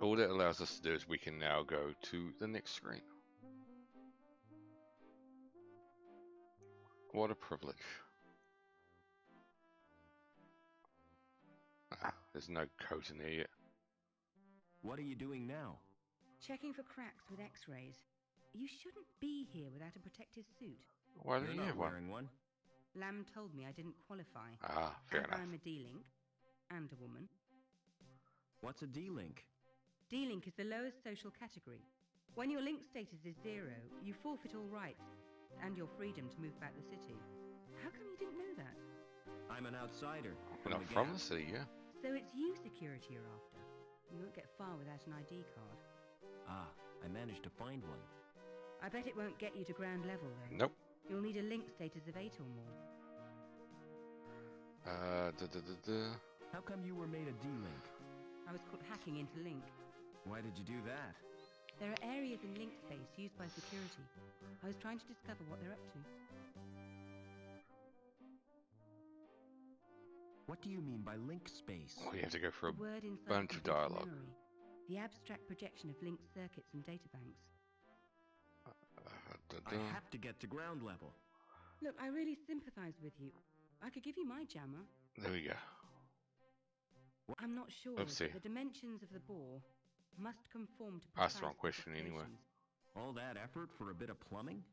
Q: All that allows us to do is we can now go to the next screen. What a privilege. Ah, there's no coat in there yet.
R: What are you doing now?
V: Checking for cracks with X-rays. You shouldn't be here without a protective suit.
Q: Why don't
R: You're
Q: you
R: not
Q: have one?
R: wearing one.
V: Lamb told me I didn't qualify.
Q: Ah, fair enough.
V: I'm a D-Link. And a woman.
R: What's a D-Link?
V: D-Link is the lowest social category. When your link status is 0, you forfeit all rights and your freedom to move about the city. How come you didn't know that?
R: I'm an outsider.
Q: Not
R: the
Q: from
R: Gap.
Q: the city, yeah.
V: So it's you security you're after. You won't get far without an ID card.
R: Ah, I managed to find one.
V: I bet it won't get you to ground level, though.
Q: Nope.
V: You'll need a link status of 8 or more.
R: How come you were made a D-Link?
V: I was caught hacking into Link.
R: Why did you do that?
V: There are areas in Link space used by security. I was trying to discover what they're up to.
R: What do you mean by link space?
Q: We have to go for a
V: The word inside
Q: bunch
V: the
Q: of
V: computer's
Q: dialogue.
V: memory. The abstract projection of linked circuits and databanks.
R: I have to get to ground level.
V: Look, I really sympathize with you. I could give you my jammer.
Q: There we go.
V: I'm not sure.
Q: Oopsie.
V: The dimensions of the bore must conform to
Q: Asked the
V: precise
Q: wrong question anyway.
V: specifications.
R: All that effort for a bit of plumbing?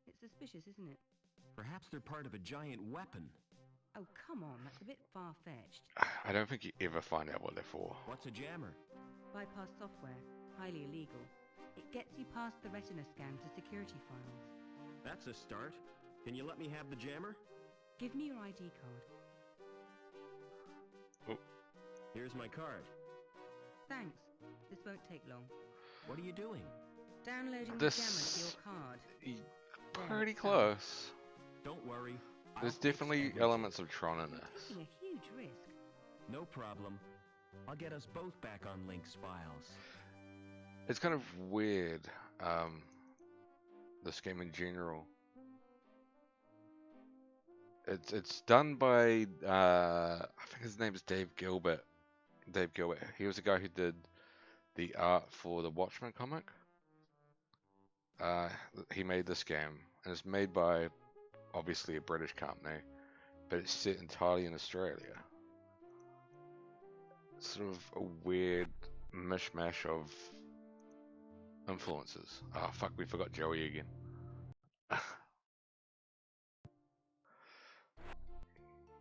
V: It's suspicious, isn't it?
R: Perhaps they're part of a giant weapon.
V: Oh, come on, that's a bit far-fetched.
Q: I don't think you ever find out what they're for.
R: What's a jammer?
V: Bypass software, highly illegal. It gets you past the retina scan to security files.
R: That's a start. Can you let me have the jammer?
V: Give me your ID card.
Q: Oh.
R: Here's my card.
V: Thanks. This won't take long.
R: What are you doing?
V: Downloading
Q: This-
V: the jammer to your card.
Q: Pretty close.
R: Don't worry.
Q: There's definitely elements of Tron in this.
V: Taking a huge risk.
R: No problem. I'll get us both back on Link's files.
Q: It's kind of weird, this game in general. It's done by, I think his name is Dave Gilbert. Dave Gilbert. He was the guy who did the art for the Watchmen comic. He made this game, and it's made by, obviously, a British company, but it's set entirely in Australia. Sort of a weird mishmash of influences. Ah, fuck, we forgot Joey again.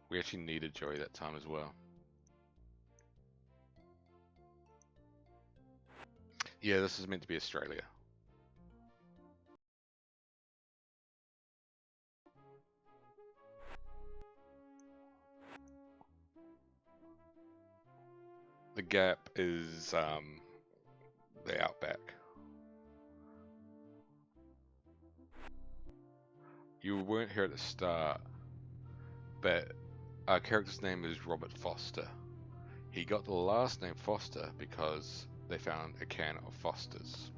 Q: We actually needed Joey that time as well. Yeah, this is meant to be Australia. The Gap is the outback. You weren't here at the start, but our character's name is Robert Foster. He got the last name Foster because they found a can of Foster's.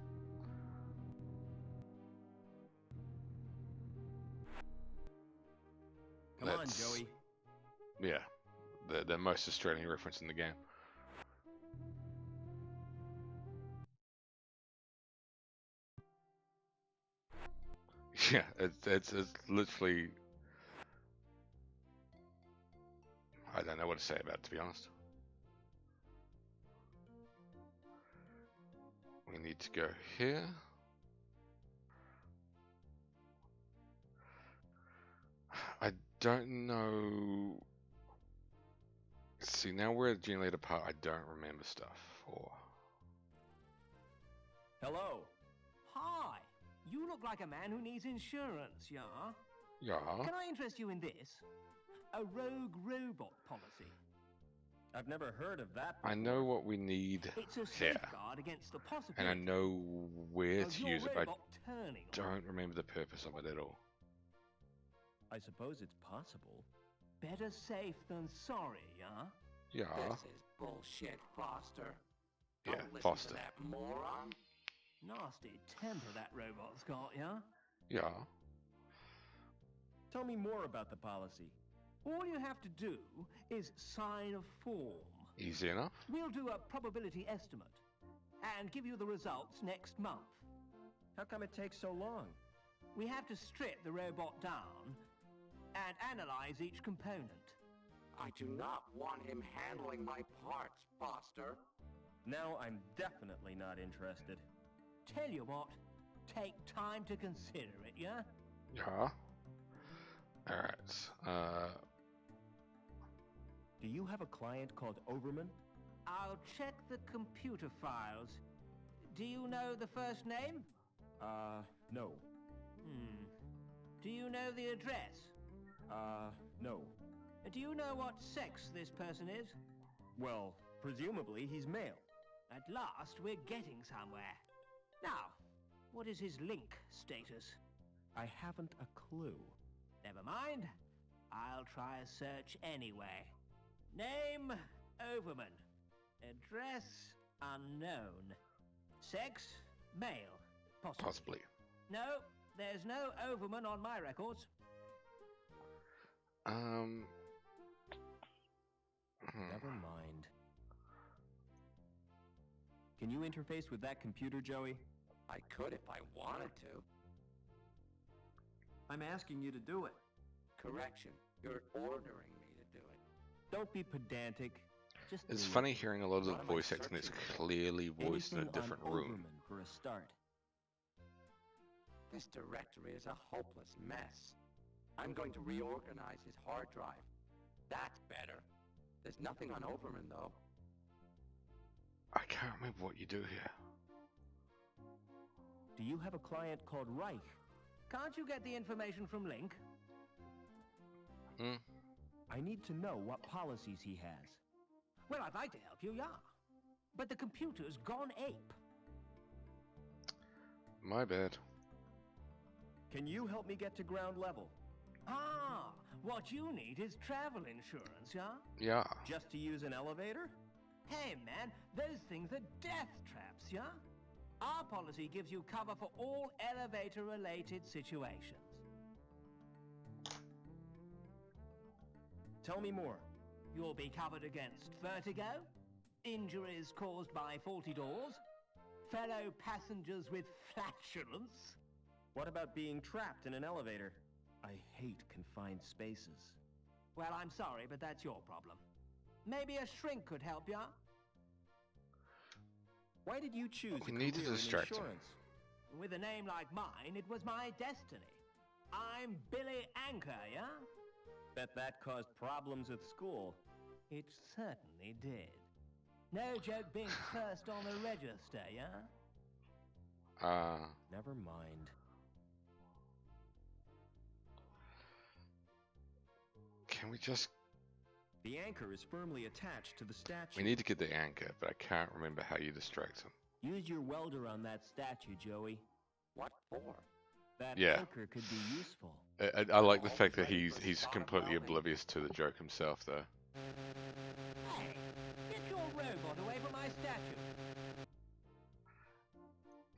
R: Come on, Joey.
Q: Yeah, the most Australian reference in the game. Yeah, it's literally. I don't know what to say about it, to be honest. We need to go here. don't know. See, now we're at the generator part. I don't remember stuff. Or
T: Hello. Hi. You look like a man who needs insurance, yeah?
Q: yeah.
T: Can I interest you in this? A rogue robot policy.
R: I've never heard of that
Q: I know what we need
T: It's a
Q: here,
T: safeguard against the possibility
Q: and I know where
T: of
Q: to
T: your
Q: use it, but
T: robot turning
Q: I don't remember the purpose of it at all.
R: I suppose it's possible.
T: Better safe than sorry, yeah?
Q: Yeah.
S: This is bullshit, Foster.
Q: Yeah,
S: Don't listen
Q: Foster.
S: to that moron.
T: Nasty temper that robot's got, yeah?
Q: Yeah.
R: Tell me more about the policy.
T: All you have to do is sign a form.
Q: Easy enough.
T: We'll do a probability estimate and give you the results next month.
R: How come it takes so long?
T: We have to strip the robot down and analyze each component.
S: I do not want him handling my parts, Foster.
R: Now I'm definitely not interested.
T: Tell you what, take time to consider it, yeah?
Q: Yeah. Alright.
R: Do you have a client called Overman?
T: I'll check the computer files. Do you know the first name?
R: No.
T: Do you know the address?
R: No.
T: Do you know what sex this person is?
R: Well, presumably he's male.
T: At last, we're getting somewhere. Now, what is his link status?
R: I haven't a clue.
T: Never mind. I'll try a search anyway. Name, Overman. Address, unknown. Sex, male.
Q: Possibly.
T: No, there's no Overman on my records.
R: Never mind. Can you interface with that computer, Joey?
S: I could if I wanted to.
R: I'm asking you to do it.
S: Correction. You're ordering me to do it.
R: Don't be pedantic. Just
Q: It's
R: do
Q: funny
R: it.
Q: hearing a lot of the
S: What am I
Q: voice acting that's
S: searching for?
Q: clearly voiced in a
R: Anything on
Q: different room.
R: Overman for a start.
S: This directory is a hopeless mess. I'm going to reorganize his hard drive. That's better. There's nothing on Overman, though.
Q: I can't remember what you do here.
R: Do you have a client called Reich?
T: Can't you get the information from Link?
R: I need to know what policies he has.
T: Well, I'd like to help you, yeah. But the computer's gone ape.
Q: My bad.
R: Can you help me get to ground level?
T: Ah, what you need is travel insurance, yeah?
Q: Yeah.
R: Just to use an elevator?
T: Hey, man, those things are death traps, yeah? Our policy gives you cover for all elevator-related situations.
R: Tell me more.
T: You'll be covered against vertigo, injuries caused by faulty doors, fellow passengers with flatulence.
R: What about being trapped in an elevator? I hate confined spaces.
T: Well, I'm sorry, but that's your problem. Maybe a shrink could help you.
R: Why did you choose
Q: We
R: a
Q: need to
R: career in
Q: distract him.
R: insurance?
T: With a name like mine, it was my destiny. I'm Billy Anchor, yeah?
R: Bet that caused problems at school.
T: It certainly did. No joke being first on the register, yeah?
R: Never mind.
Q: Can we just...
R: The anchor is firmly attached to the statue.
Q: We need to get the anchor, but I can't remember how you distract him.
R: Use your welder on that statue, Joey.
S: What for?
R: That
Q: Yeah.
R: anchor could be useful.
Q: I like the fact that he's completely oblivious to the joke himself, though.
T: Hey, get your robot away from my statue.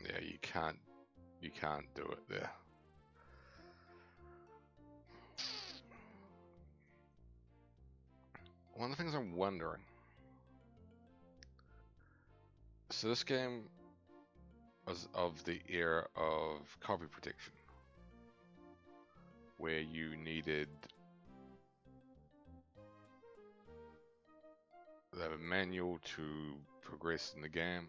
Q: Yeah, you can't do it there. One of the things I'm wondering. So this game was of the era of copy protection, where you needed the manual to progress in the game.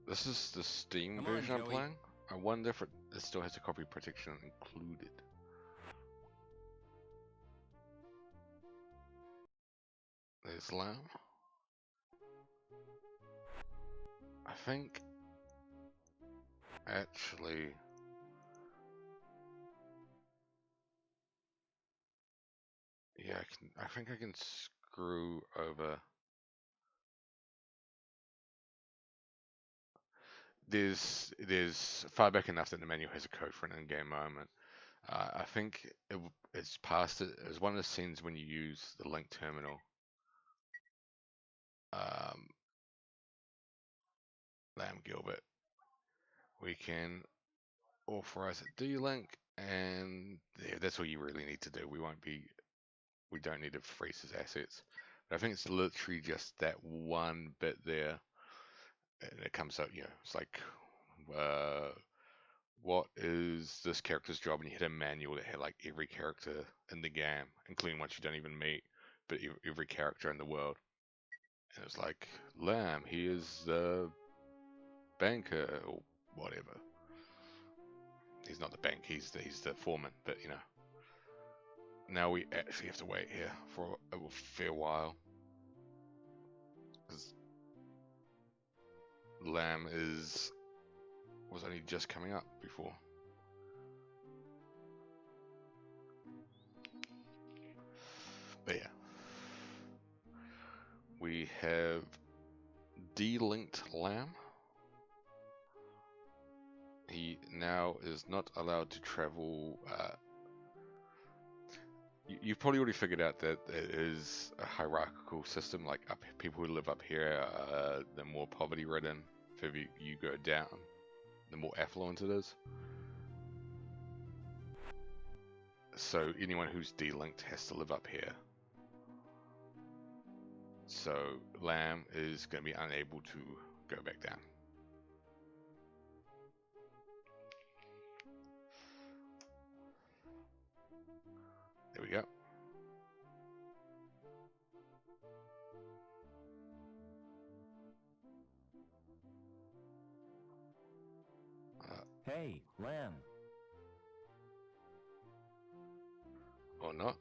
Q: This is the Steam
R: Come on,
Q: version I'm
R: Joey.
Q: playing. I wonder if it still has the copy protection included. There's lamb. I think actually yeah, I think I can screw over. There's far back enough that the menu has a code for an in-game moment. I think it's past it. It's one of the scenes when you use the link terminal. Lamb Gilbert. We can authorize a D-link, and yeah, that's all you really need to do. We don't need to freeze his assets. But I think it's literally just that one bit there, and it comes up. It's like, what is this character's job? And you hit a manual that had like every character in the game, including ones you don't even meet, but every character in the world. And it's like, Lamb, he is the banker or whatever. He's not the bank, he's the foreman, but now we actually have to wait here for a fair while, because Lamb was only just coming up before. But yeah, we have delinked Lamb. He now is not allowed to travel. You've probably already figured out that it is a hierarchical system. Like people who live up here, the more poverty-ridden. If you go down, the more affluent it is. So anyone who's delinked has to live up here. So Lamb is going to be unable to go back down. There we go.
R: Hey, Lamb.
Q: Or not.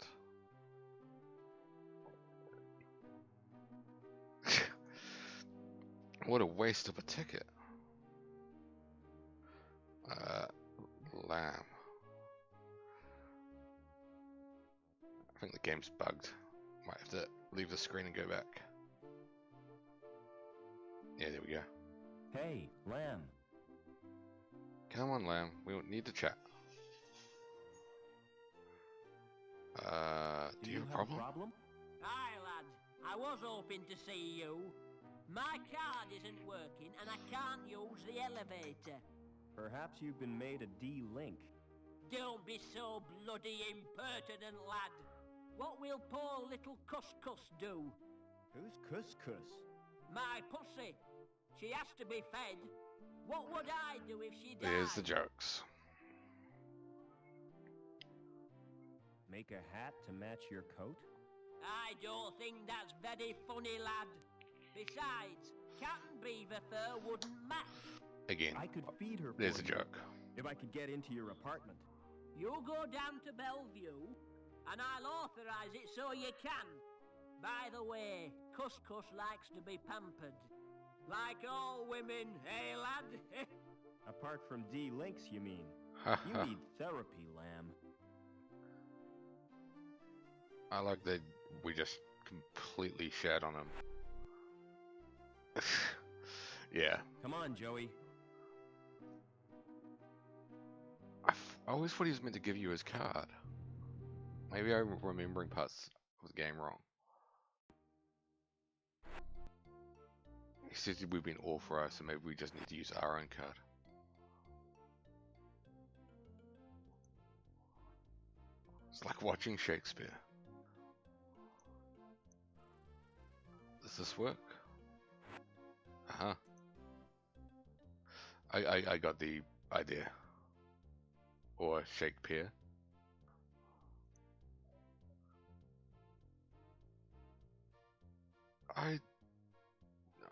Q: What a waste of a ticket. Lamb. I think the game's bugged. Might have to leave the screen and go back. Yeah, there we go.
R: Hey, Lamb.
Q: Come on, Lamb. We don't need to chat. Do you have a problem?
B: Aye, lad. I was hoping to see you. My card isn't working and I can't use the elevator.
R: Perhaps you've been made a D-link.
B: Don't be so bloody impertinent, lad. What will poor little Couscous do?
R: Who's Couscous?
B: My pussy. She has to be fed. What would I do if she died?
Q: There's the jokes.
R: Make a hat to match your coat?
B: I don't think that's very funny, lad. Besides, Captain Beaver fur wouldn't match.
Q: Again,
R: I could feed her.
Q: There's a joke.
R: If I could get into your apartment.
B: You go down to Bellevue, and I'll authorize it so you can. By the way, Couscous likes to be pampered. Like all women, eh, lad?
R: Apart from D-links, you mean? You need therapy, Lamb.
Q: I like that we just completely shat on him. Yeah.
R: Come on, Joey.
Q: I always thought he was meant to give you his card. Maybe I'm remembering parts of the game wrong. He said we've been authorized, so maybe we just need to use our own card. It's like watching Shakespeare. Does this work? Uh-huh. I got the idea. Or Shakespeare.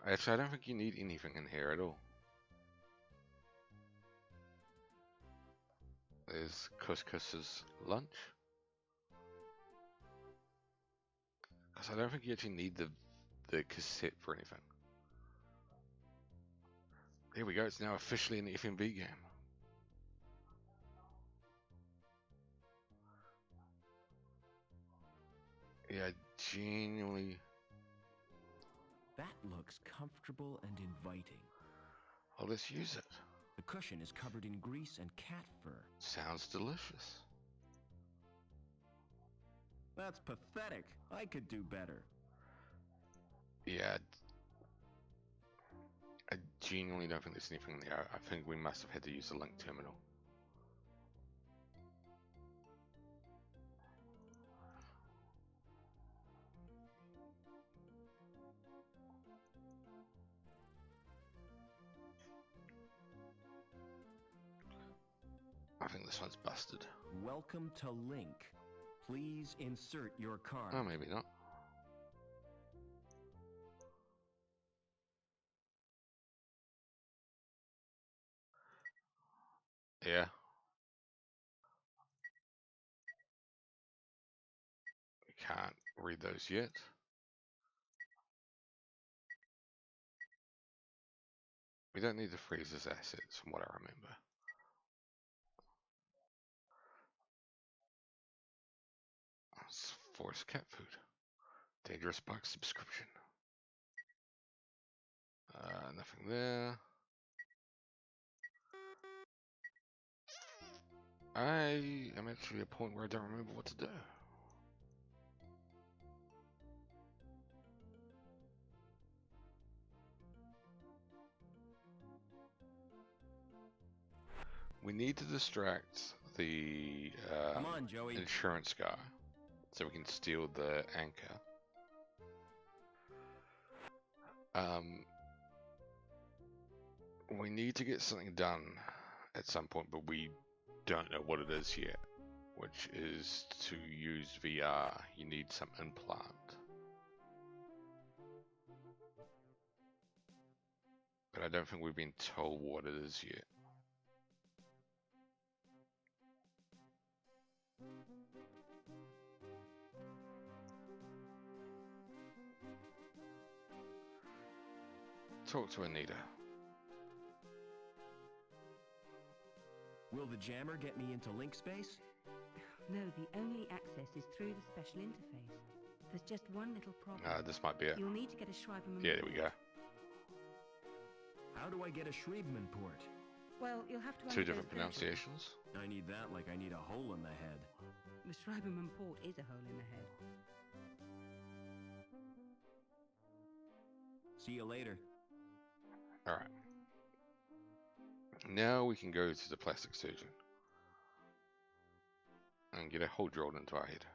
Q: Actually, I don't think you need anything in here at all. There's Couscous's lunch. Because So I don't think you actually need the cassette for anything. There we go, it's now officially an FMV game. Yeah, genuinely.
R: That looks comfortable and inviting.
Q: Well, let's use it.
R: The cushion is covered in grease and cat fur.
Q: Sounds delicious.
R: That's pathetic. I could do better.
Q: Yeah. I genuinely don't think there's anything there. I think we must have had to use the link terminal. I think this one's busted.
R: Welcome to Link. Please insert your card.
Q: Oh, maybe not. Yeah. We can't read those yet. We don't need to freeze his assets, from what I remember. It's forced cat food. Dangerous bug subscription. Nothing there. I am actually at a point where I don't remember what to do. We need to distract the
R: Come on, Joey.
Q: insurance guy so we can steal the anchor. We need to get something done at some point, but we don't know what it is yet, which is to use VR. You need some implant. But I don't think we've been told what it is yet. Talk to Anita.
R: Will the jammer get me into link space?
V: No, the only access is through the special interface. There's just one little problem.
Q: This might be it.
V: You'll need to get a Schreiberman
Q: Yeah, there we go.
R: How do I get a Schreiberman port?
V: Well, you'll have to
Q: Two
V: undergo
Q: different pronunciations.
R: I need that like I need a hole in the head.
V: The Schreiberman port is a hole in the head.
R: See you later.
Q: Alright. Now we can go to the plastic surgeon and get a hole drilled into our head.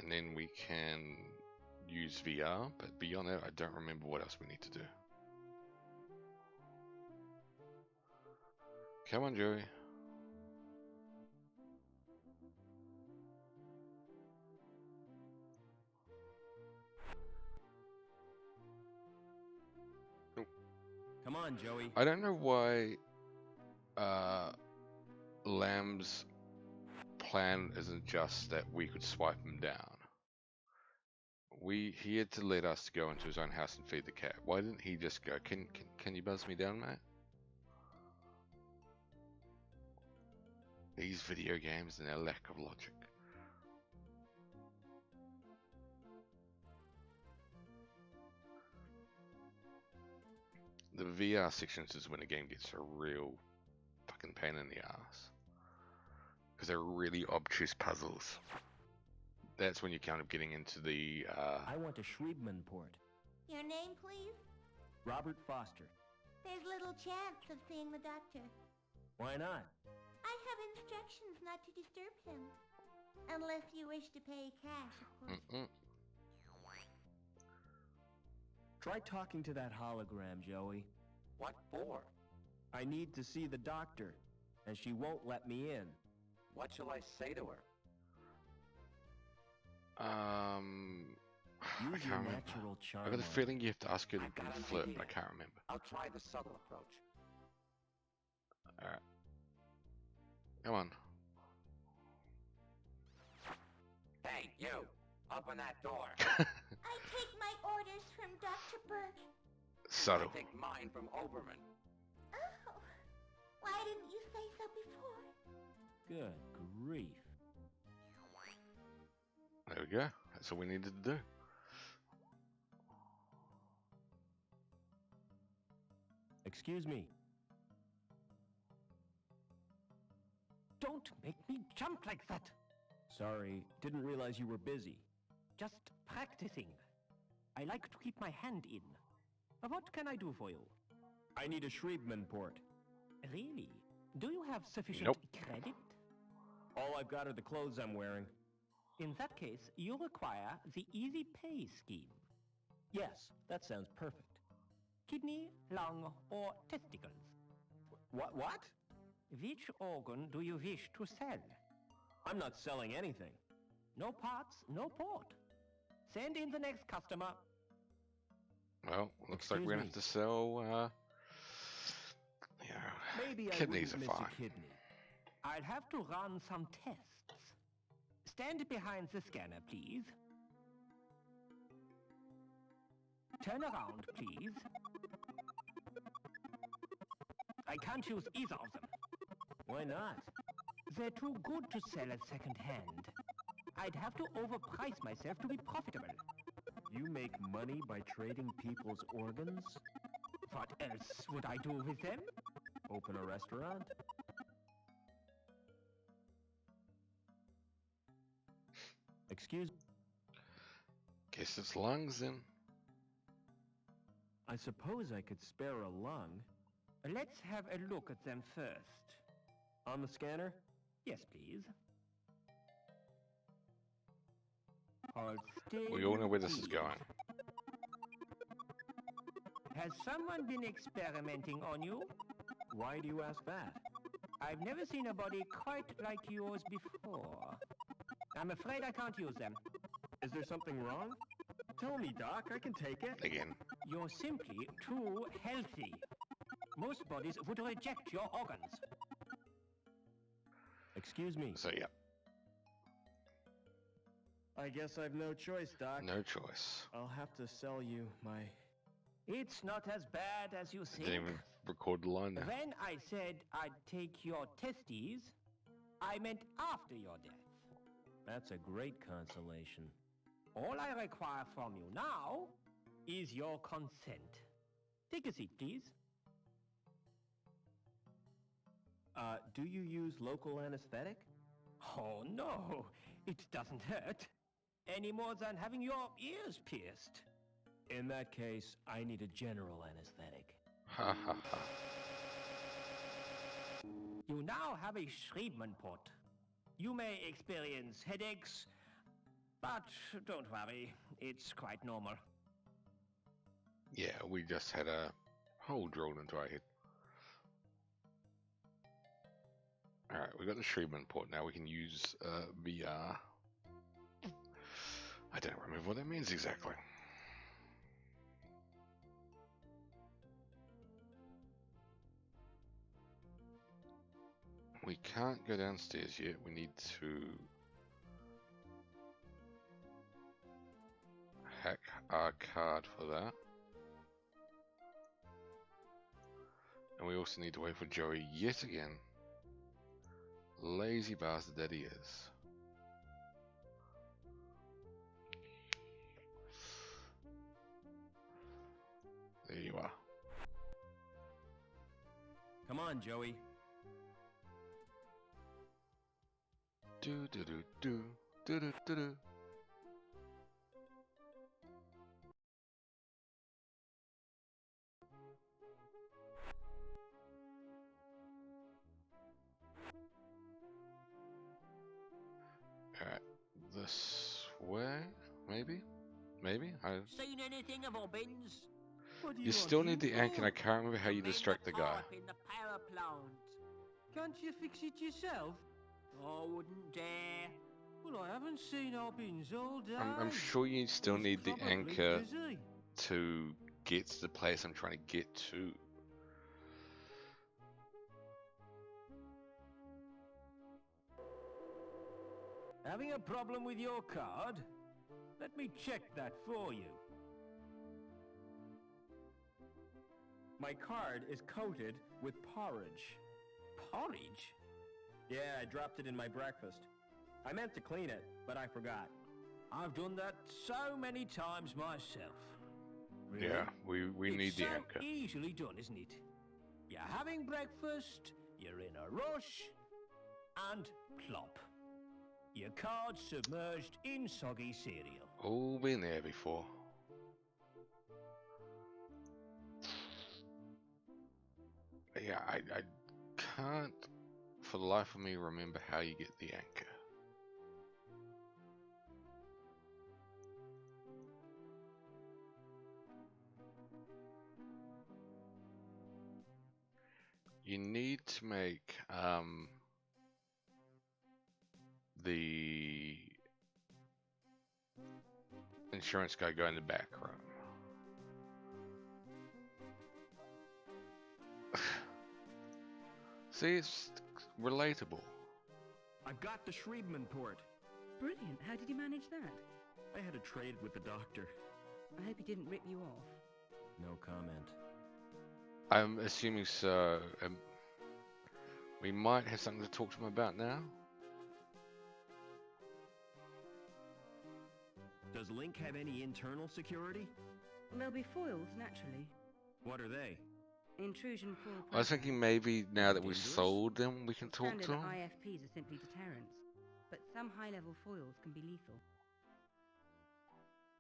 Q: And then we can use VR, but beyond that I don't remember what else we need to do. Come on, Joey.
R: Come on, Joey.
Q: I don't know why Lamb's plan isn't just that we could swipe him down. He had to let us go into his own house and feed the cat. Why didn't he just go, can you buzz me down, mate? These video games and their lack of logic. The VR sections is when the game gets a real fucking pain in the ass. Because they're really obtuse puzzles. That's when you're kind of getting into the...
R: I want a Schreiberman port.
O: Your name, please?
R: Robert Foster.
O: There's little chance of seeing the doctor.
R: Why not?
O: I have instructions not to disturb him. Unless you wish to pay cash, of course.
R: Try talking to that hologram, Joey.
S: What for?
R: I need to see the doctor, and she won't let me in.
S: What shall I say to her?
Q: I
R: Use your
Q: can't remember.
R: natural charm.
Q: I got a
R: on
Q: feeling you have to ask her
S: I've
Q: to
S: got an
Q: flip,
S: idea.
Q: but I can't remember.
S: I'll try the subtle approach.
Q: Come on.
S: Hey, you! Open that door.
L: I take my orders from Dr. Burke.
Q: Subtle.
S: I take mine from Oberman.
L: Oh, why didn't you say so before?
R: Good grief.
Q: There we go. That's all we needed to do.
R: Excuse me.
C: Don't make me jump like that.
R: Sorry, didn't realize you were busy.
C: Just practicing. I like to keep my hand in. What can I do for you?
R: I need a Shriebman port.
C: Really? Do you have sufficient
Q: Nope.
C: credit?
R: All I've got are the clothes I'm wearing.
C: In that case, you require the Easy Pay scheme.
R: Yes, that sounds perfect.
C: Kidney, lung, or testicles.
R: What?
C: Which organ do you wish to sell?
R: I'm not selling anything.
C: No parts, no port. Send in the next customer.
Q: Well, looks like we're gonna have to sell.
C: Maybe
Q: kidneys
C: I
Q: are
C: wouldn't miss
Q: fine.
C: a kidney. I'll have to run some tests. Stand behind the scanner, please. Turn around, please. I can't use either of them.
R: Why not?
C: They're too good to sell at second hand. I'd have to overprice myself to be profitable.
R: You make money by trading people's organs?
C: What else would I do with them?
R: Open a restaurant? Excuse me.
Q: Guess it's lungs then.
R: I suppose I could spare a lung.
C: Let's have a look at them first.
R: On the scanner?
C: Yes, please. Hold still,
Q: We all know where this is
C: please.
Q: going.
C: Has someone been experimenting on you?
R: Why do you ask that?
C: I've never seen a body quite like yours before. I'm afraid I can't use them.
R: Is there something wrong? Tell me, Doc. I can take it.
Q: Again.
C: You're simply too healthy. Most bodies would reject your organs.
R: Excuse me.
Q: So, yeah.
R: I guess I've no choice, Doc.
Q: No choice.
R: I'll have to sell you my...
C: It's not as bad as you think.
Q: Didn't even record the line now.
C: When I said I'd take your testes, I meant after your death.
R: That's a great consolation.
C: All I require from you now is your consent. Take a seat, please.
R: Do you use local anesthetic?
C: Oh, no. It doesn't hurt. Any more than having your ears pierced.
R: In that case, I need a general anesthetic.
Q: Ha ha ha.
C: You now have a Schriebman port. You may experience headaches, but don't worry, it's quite normal.
Q: Yeah, we just had a hole drilled into our head. Alright, we got the Shriebman port. Now we can use VR. I don't remember what that means exactly. We can't go downstairs yet. We need to hack our card for that. And we also need to wait for Joey yet again. Lazy bastard that he is. There you are.
R: Come on, Joey.
Q: Do do do do do do do do. Alright, this way, maybe? Maybe?
B: Seen anything of Obbins?
Q: You still need the anchor, and I can't remember how you distract the guy.
B: In the power plant.
T: Can't you fix it yourself?
B: I wouldn't dare.
T: Well, I haven't seen Obbins all day.
Q: I'm sure you still need the
T: Probably
Q: anchor
T: busy.
Q: to get to the place I'm trying to get to.
T: Having a problem with your card? Let me check that for you.
R: My card is coated with porridge.
T: Porridge?
R: Yeah, I dropped it in my breakfast. I meant to clean it, but I forgot.
T: I've done that so many times myself. Really?
Q: Yeah, we need the anchor.
T: It's so easily done, isn't it? You're having breakfast, you're in a rush, and plop. Your card's submerged in soggy cereal.
Q: Oh, been there before. Yeah, I can't for the life of me remember how you get the anchor. You need to make the insurance guy go in the back room. See, it's relatable.
R: I've got the Schriebman port.
V: Brilliant. How did you manage that?
R: I had a trade with the doctor.
V: I hope he didn't rip you off.
R: No comment.
Q: I'm assuming so. We might have something to talk to him about now.
R: Does Link have any internal security?
V: There'll be foils, naturally.
R: What are they?
V: Intrusion foil.
Q: I was thinking maybe now that we've sold them, we can talk to
V: Standard
Q: him.
V: IFPs are simply deterrents, but some high-level foils can be lethal.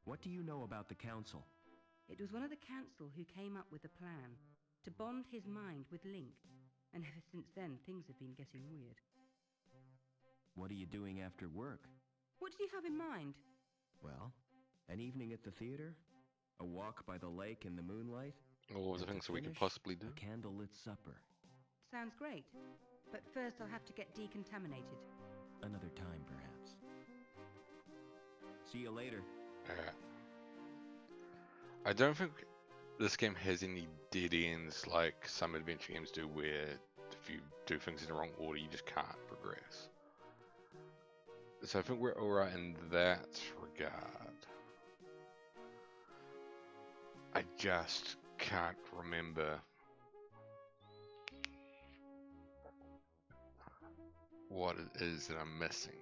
R: What do you know about the Council?
V: It was one of the council who came up with the plan to bond his mind with Link, and ever since then things have been getting weird.
R: What are you doing after work?
V: What did you have in mind?
R: Well, an evening at the theater, a walk by the lake in the moonlight.
Q: All of the things that we could possibly do.
R: A candlelit supper.
V: Sounds great, but first I'll have to get decontaminated.
R: Another time, perhaps. See you later.
Q: I don't think this game has any dead ends like some adventure games do, where if you do things in the wrong order, you just can't progress. So I think we're alright in that regard. I just can't remember what it is that I'm missing.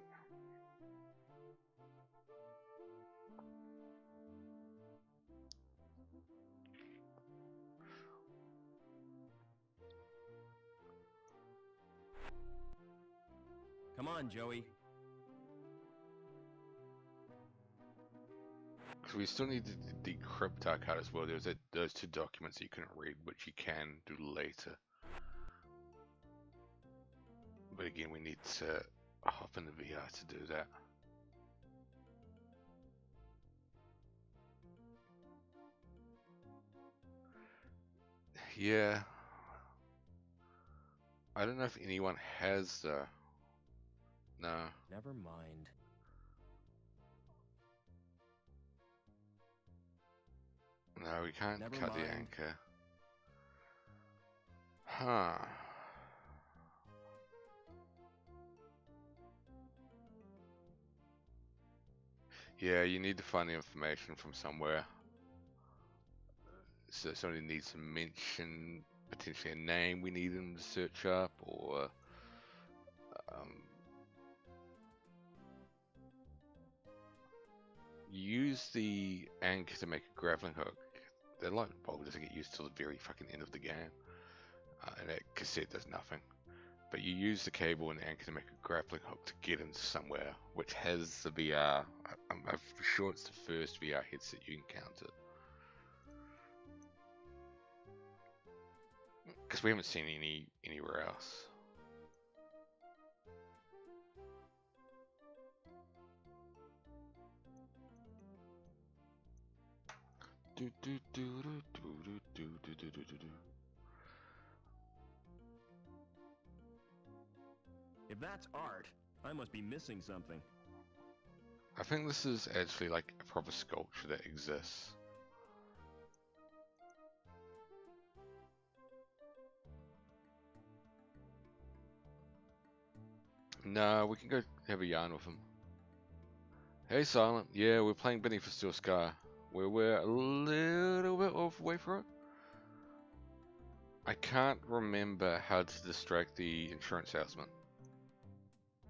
R: Come on, Joey.
Q: Because we still need to decrypt our card as well. There's those two documents that you couldn't read, which you can do later. But again, we need to hop in the VR to do that. Yeah. I don't know if anyone has no.
R: Never mind.
Q: No, we can't
R: Never
Q: cut
R: mind.
Q: the anchor. Huh. Yeah, you need to find the information from somewhere. So somebody needs to mention potentially a name we need them to search up, or use the anchor to make a grappling hook. The lightning bolt doesn't get used till the very fucking end of the game, and that cassette does nothing. But you use the cable and the anchor to make a grappling hook to get into somewhere, which has the VR. I'm sure it's the first VR headset you encounter. Because we haven't seen anywhere else. Do do do do do do do do do do.
R: If that's art, I must be missing something.
Q: I think this is actually like a proper sculpture that exists. No, we can go have a yarn with him. Hey, Silent. Yeah, we're playing Beneath a Steel Sky. We're a little bit off way for it. I can't remember how to distract the insurance salesman.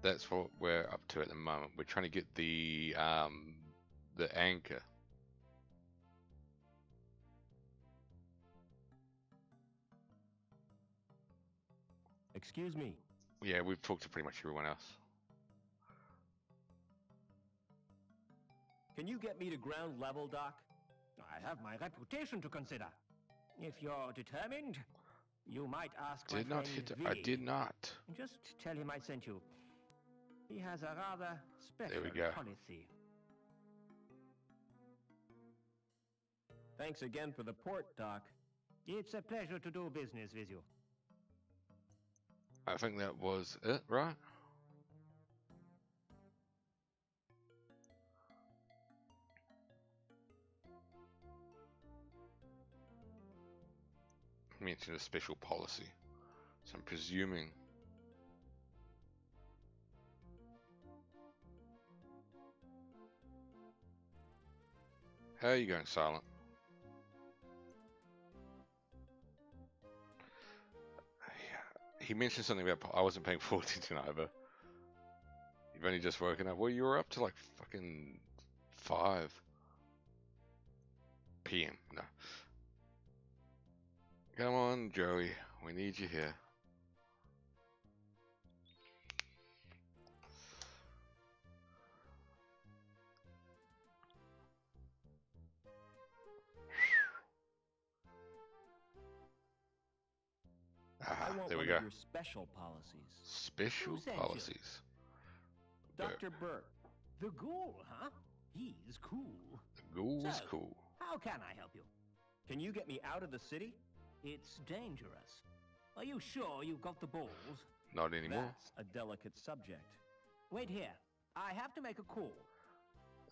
Q: That's what we're up to at the moment. We're trying to get the anchor.
R: Excuse me.
Q: Yeah, we've talked to pretty much everyone else.
R: Can you get me to ground level, Doc?
T: I have my reputation to consider. If you're determined, you might ask my
Q: Did not
T: friend
Q: hit it.
T: V.
Q: I did not.
T: Just tell him I sent you. He has a rather special
Q: There we go.
T: policy.
R: Thanks again for the port, Doc.
T: It's a pleasure to do business with you.
Q: I think that was it, right? Mentioned a special policy, so I'm presuming. How are you going, Silent? He mentioned something about I wasn't paying 14 tonight either. You've only just woken up. Well, you were up to like fucking 5 p.m. No. Come on, Joey. We need you here.
R: I want
Q: there we
R: one
Q: go.
R: of your special policies.
Q: Special
T: Who sent you?
Q: policies.
R: Dr. Burt.
T: The ghoul, huh? He's cool.
Q: The ghoul is
T: So,
Q: cool.
T: How can I help you?
R: Can you get me out of the city?
T: It's dangerous. Are you sure you've got the balls?
Q: Not anymore.
R: That's a delicate subject.
T: Wait here. I have to make a call.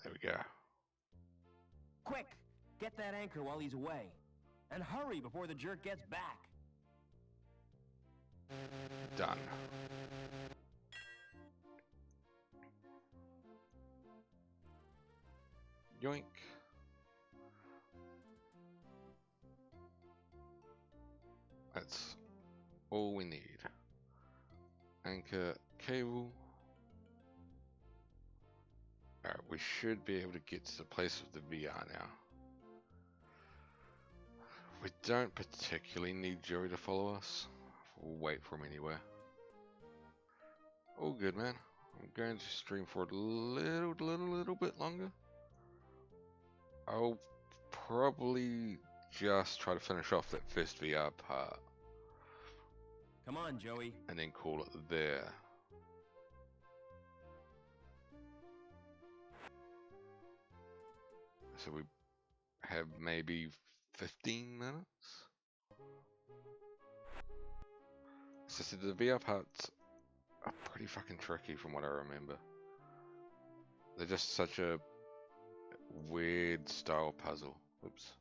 Q: There we go.
R: Quick! Get that anchor while he's away. And hurry before the jerk gets back.
Q: Done. Yoink. That's all we need. Anchor, cable. Alright, we should be able to get to the place with the VR now. We don't particularly need Joey to follow us. We'll wait for him anywhere. All good, man. I'm going to stream for a little bit longer. I'll probably just try to finish off that first VR part.
R: Come on, Joey.
Q: And then call it there. So we have maybe 15 minutes? So the VR parts are pretty fucking tricky from what I remember. They're just such a weird style puzzle. Oops.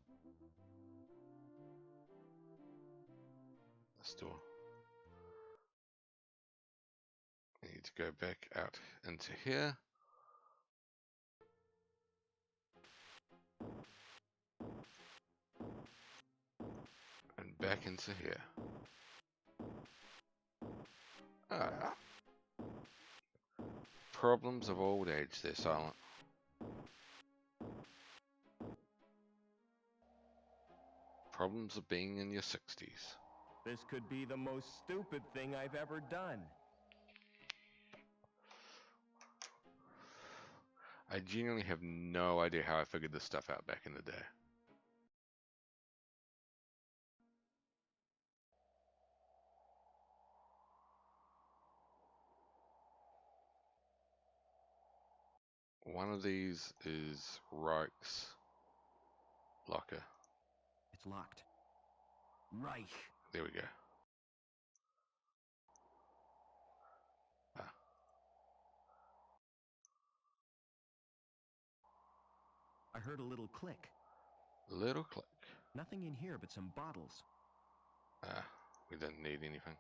Q: This door. I need to go back out into here. And back into here. Ah. Problems of old age, they're silent. Problems of being in your 60s.
R: This could be the most stupid thing I've ever done.
Q: I genuinely have no idea how I figured this stuff out back in the day. One of these is Reich's locker.
R: It's locked. Reich.
Q: There we go.
R: I heard a little click.
Q: Little click.
R: Nothing in here but some bottles.
Q: We didn't need anything.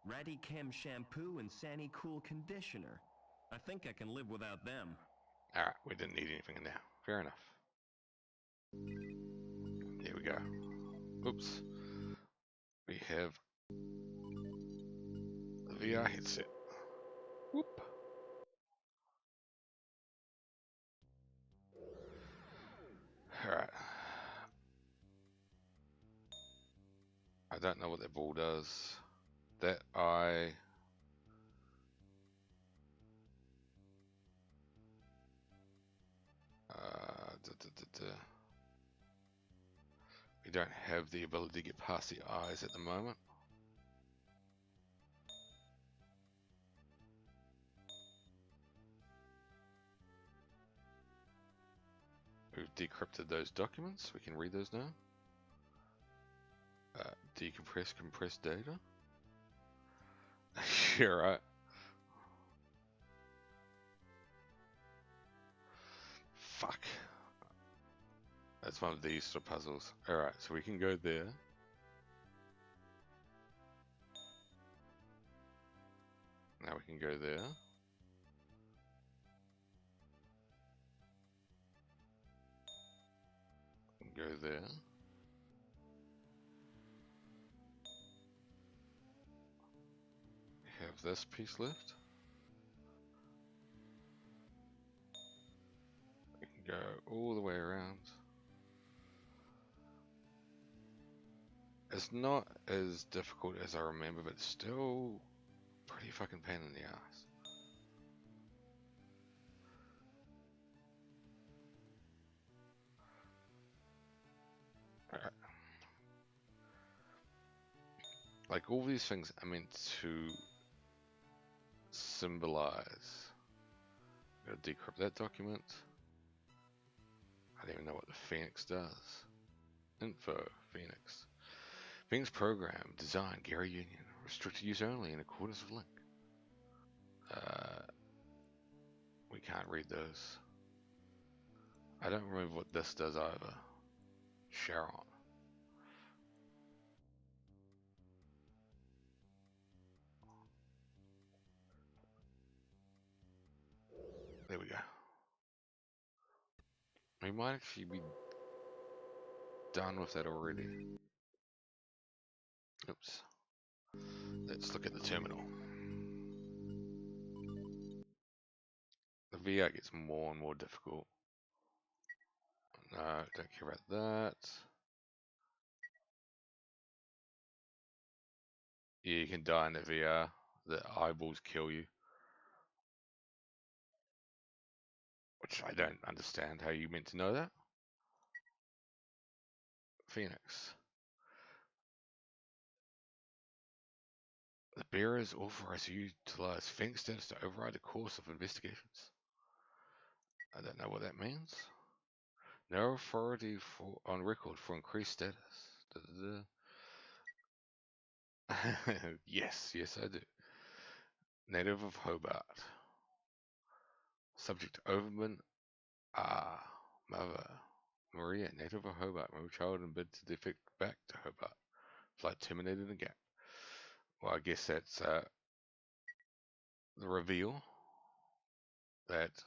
R: Radicam shampoo and Sani Cool conditioner. I think I can live without them.
Q: Alright, we didn't need anything now. Fair enough. Here we go. Oops. We have the VR headset. Whoop. Alright. I don't know what that ball does. That eye... We don't have the ability to get past the eyes at the moment. We've decrypted those documents. We can read those now. Decompress compressed data. Yeah, right. Fuck. That's one of these sort of puzzles. Alright, so we can go there. Now we can go there. Go there. We have this piece left. We can go all the way around. It's not as difficult as I remember, but it's still pretty fucking pain in the ass. Alright. Like, all these things are meant to symbolize. Gotta decrypt that document. I don't even know what the Phoenix does. Info, Phoenix. Phoenix program, design, Gary Union. Restricted use only in accordance with link. We can't read those. I don't remember what this does either. Sharon. There we go. We might actually be done with that already. Oops. Let's look at the terminal. The VR gets more and more difficult. No, don't care about that. Yeah, you can die in the VR. The eyeballs kill you. Which I don't understand how you meant to know that. Phoenix. The bearers authorize you to utilize Phoenix status to override the course of investigations. I don't know what that means. No authority on record for increased status. Da, da, da. Yes, I do. Native of Hobart. Subject Overman. Mother. Maria, native of Hobart. Move child and bid to defect back to Hobart. Flight terminated in the gap. Well, I guess that's the reveal that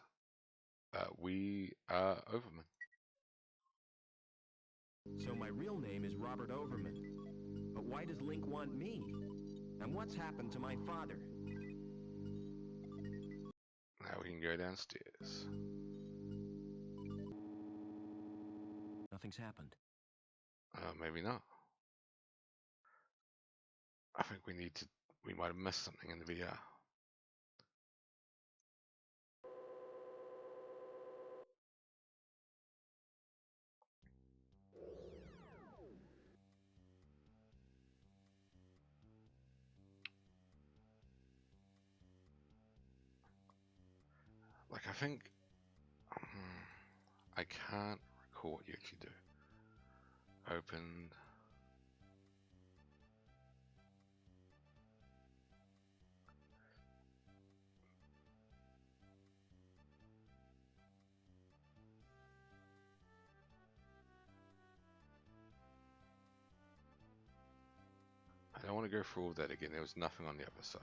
Q: we are Overman.
R: So my real name is Robert Overman. But why does Link want me? And what's happened to my father?
Q: Now we can go downstairs.
R: Nothing's happened.
Q: Maybe not. I think we might have missed something in the VR. Like, I think I can't recall what you actually do. Open. I don't want to go through all that again. There was nothing on the other side.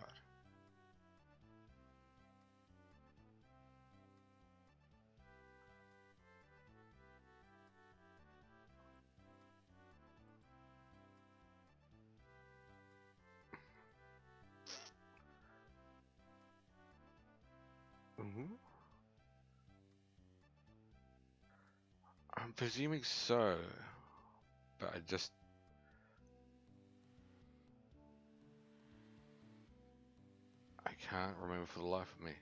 Q: I'm presuming so, but I can't remember for the life of me.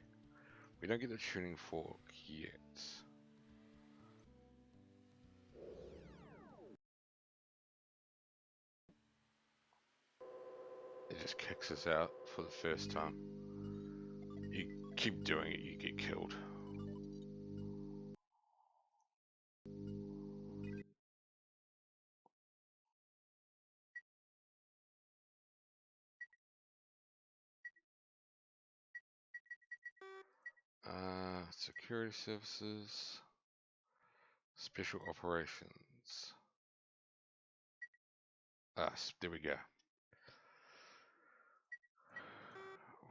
Q: We don't get the tuning fork yet. It just kicks us out for the first time. You keep doing it, you get killed. Security services, special operations. There we go.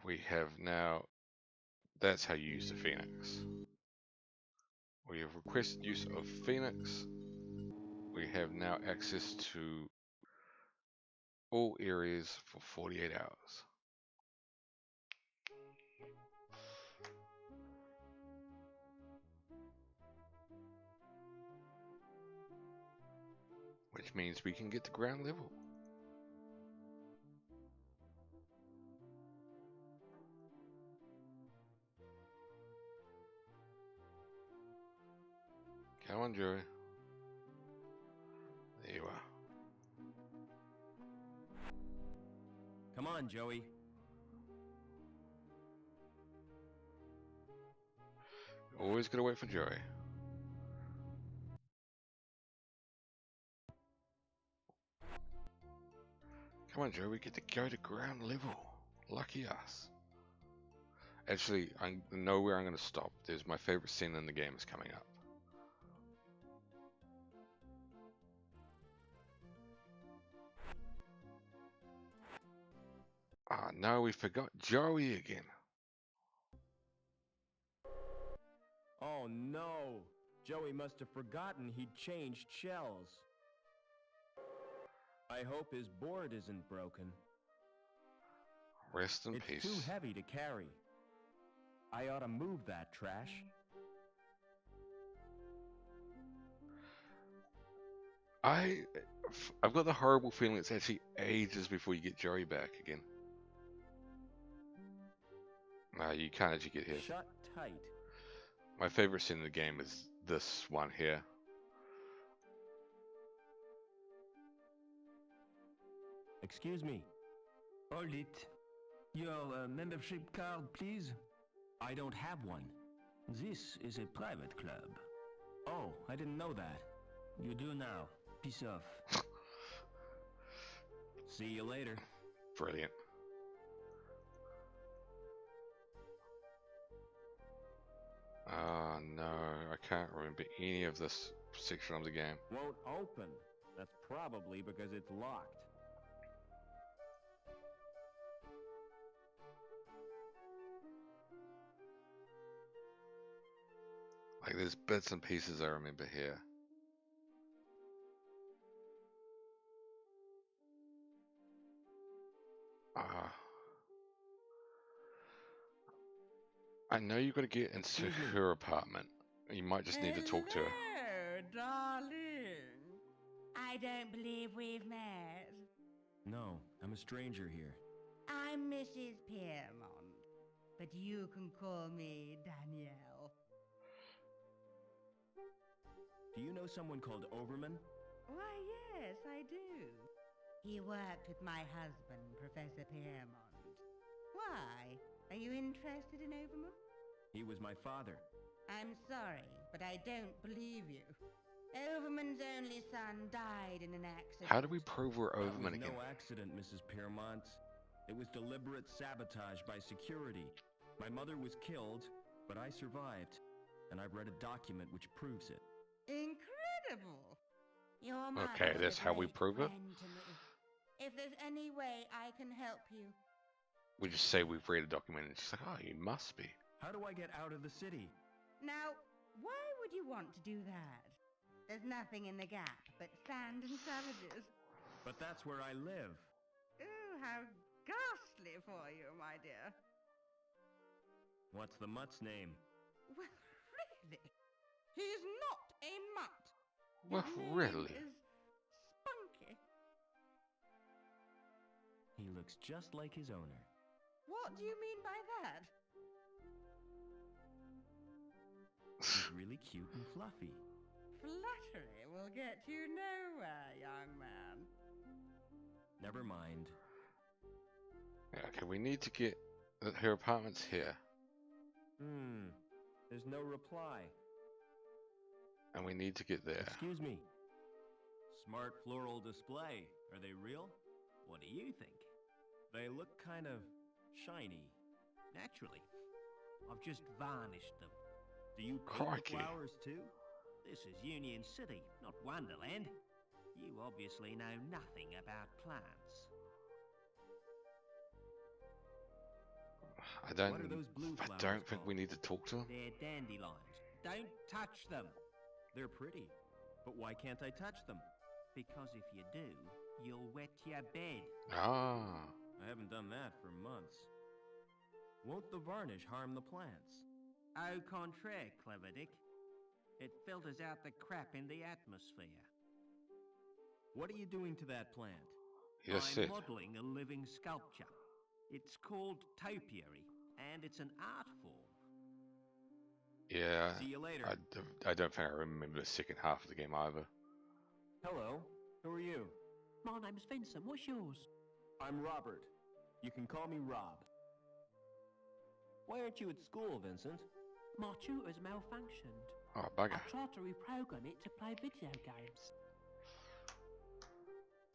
Q: We have now, that's how you use the Phoenix. We have requested use of Phoenix. We have now access to all areas for 48 hours. Which means we can get to ground level. Come on, Joey. There you are.
R: Come on, Joey.
Q: Always gotta wait for Joey. Come on, Joey, we get to go to ground level. Lucky us. Actually, I know where I'm gonna stop. There's my favorite scene in the game is coming up. Ah, no, we forgot Joey again.
R: Oh no! Joey must have forgotten he'd changed shells. I hope his board isn't broken.
Q: Rest in
R: It's
Q: peace.
R: too heavy to carry. I ought to move that trash.
Q: I've got the horrible feeling it's actually ages before you get Joey back again. No, you can't actually get here.
R: Shut tight.
Q: My favorite scene in the game is this one here.
R: Excuse me.
T: Hold it. Your membership card, please.
R: I don't have one.
T: This is a private club.
R: Oh, I didn't know that.
T: You do now. Peace off.
R: See you later.
Q: Brilliant. Oh no, I can't remember any of this section of the game.
R: Won't open. That's probably because it's locked.
Q: Like there's bits and pieces I remember here. I know you've got to get into her apartment. You might just need to talk to her.
V: Hello, darling. I don't believe we've met.
R: No, I'm a stranger here.
V: I'm Mrs. Piermont, but you can call me Danielle.
R: Do you know someone called Overman?
V: Why, yes, I do. He worked with my husband, Professor Piermont. Why? Are you interested in Overman?
R: He was my father.
V: I'm sorry, but I don't believe you. Overman's only son died in an accident.
Q: How do we prove we're
R: That
Q: Overman
R: was
Q: again?
R: no accident, Mrs. Piermont. It was deliberate sabotage by security. My mother was killed, but I survived. And I've read a document which proves it.
V: Incredible! Your mother
Q: Okay,
V: was
Q: that's
V: a
Q: how we
V: great
Q: prove it?
V: friend to me. If there's any way I can help you.
Q: We just say we've read a document and she's like, oh, you must be.
R: How do I get out of the city?
V: Now, why would you want to do that? There's nothing in the gap but sand and savages.
R: But that's where I live.
V: Ooh, how ghastly for you, my dear.
R: What's the mutt's name?
V: Well, really? He's not a mutt.
Q: Well,
V: His name
Q: really?
V: is Spunky.
R: He looks just like his owner.
V: What do you mean by that?
R: He's really cute and fluffy.
V: Flattery will get you nowhere, young man.
R: Never mind.
Q: Yeah, okay, we need to get her apartment's here,
R: There's no reply.
Q: and we need to get there.
R: Excuse me. Smart floral display. Are they real? What do you think? They look kind of shiny.
T: Naturally. I've just varnished them.
R: Do you paint
Q: Crikey.
R: the flowers too?
T: This is Union City, not Wonderland. You obviously know nothing about plants.
Q: I don't.
R: What are those blue
Q: I
R: flowers
Q: don't think
R: called?
Q: we need to talk to him.
T: They're dandelions. Don't touch them.
R: They're pretty. But why can't I touch them?
T: Because if you do, you'll wet your bed.
Q: Ah.
R: I haven't done that for months. Won't the varnish harm the plants?
T: Au contraire, Clever Dick. It filters out the crap in the atmosphere.
R: What are you doing to that plant?
Q: Yes,
T: I'm
Q: it.
T: modelling a living sculpture. It's called topiary, and it's an art form.
Q: Yeah.
R: See you later.
Q: I don't think I remember the second half of the game either.
R: Hello. Who are you?
T: My name's Vincent. What's yours?
R: I'm Robert. You can call me Rob. Why aren't you at school, Vincent?
T: My tutor's malfunctioned.
Q: Oh,
T: I
Q: bugger.
T: tried to reprogram it to play video games.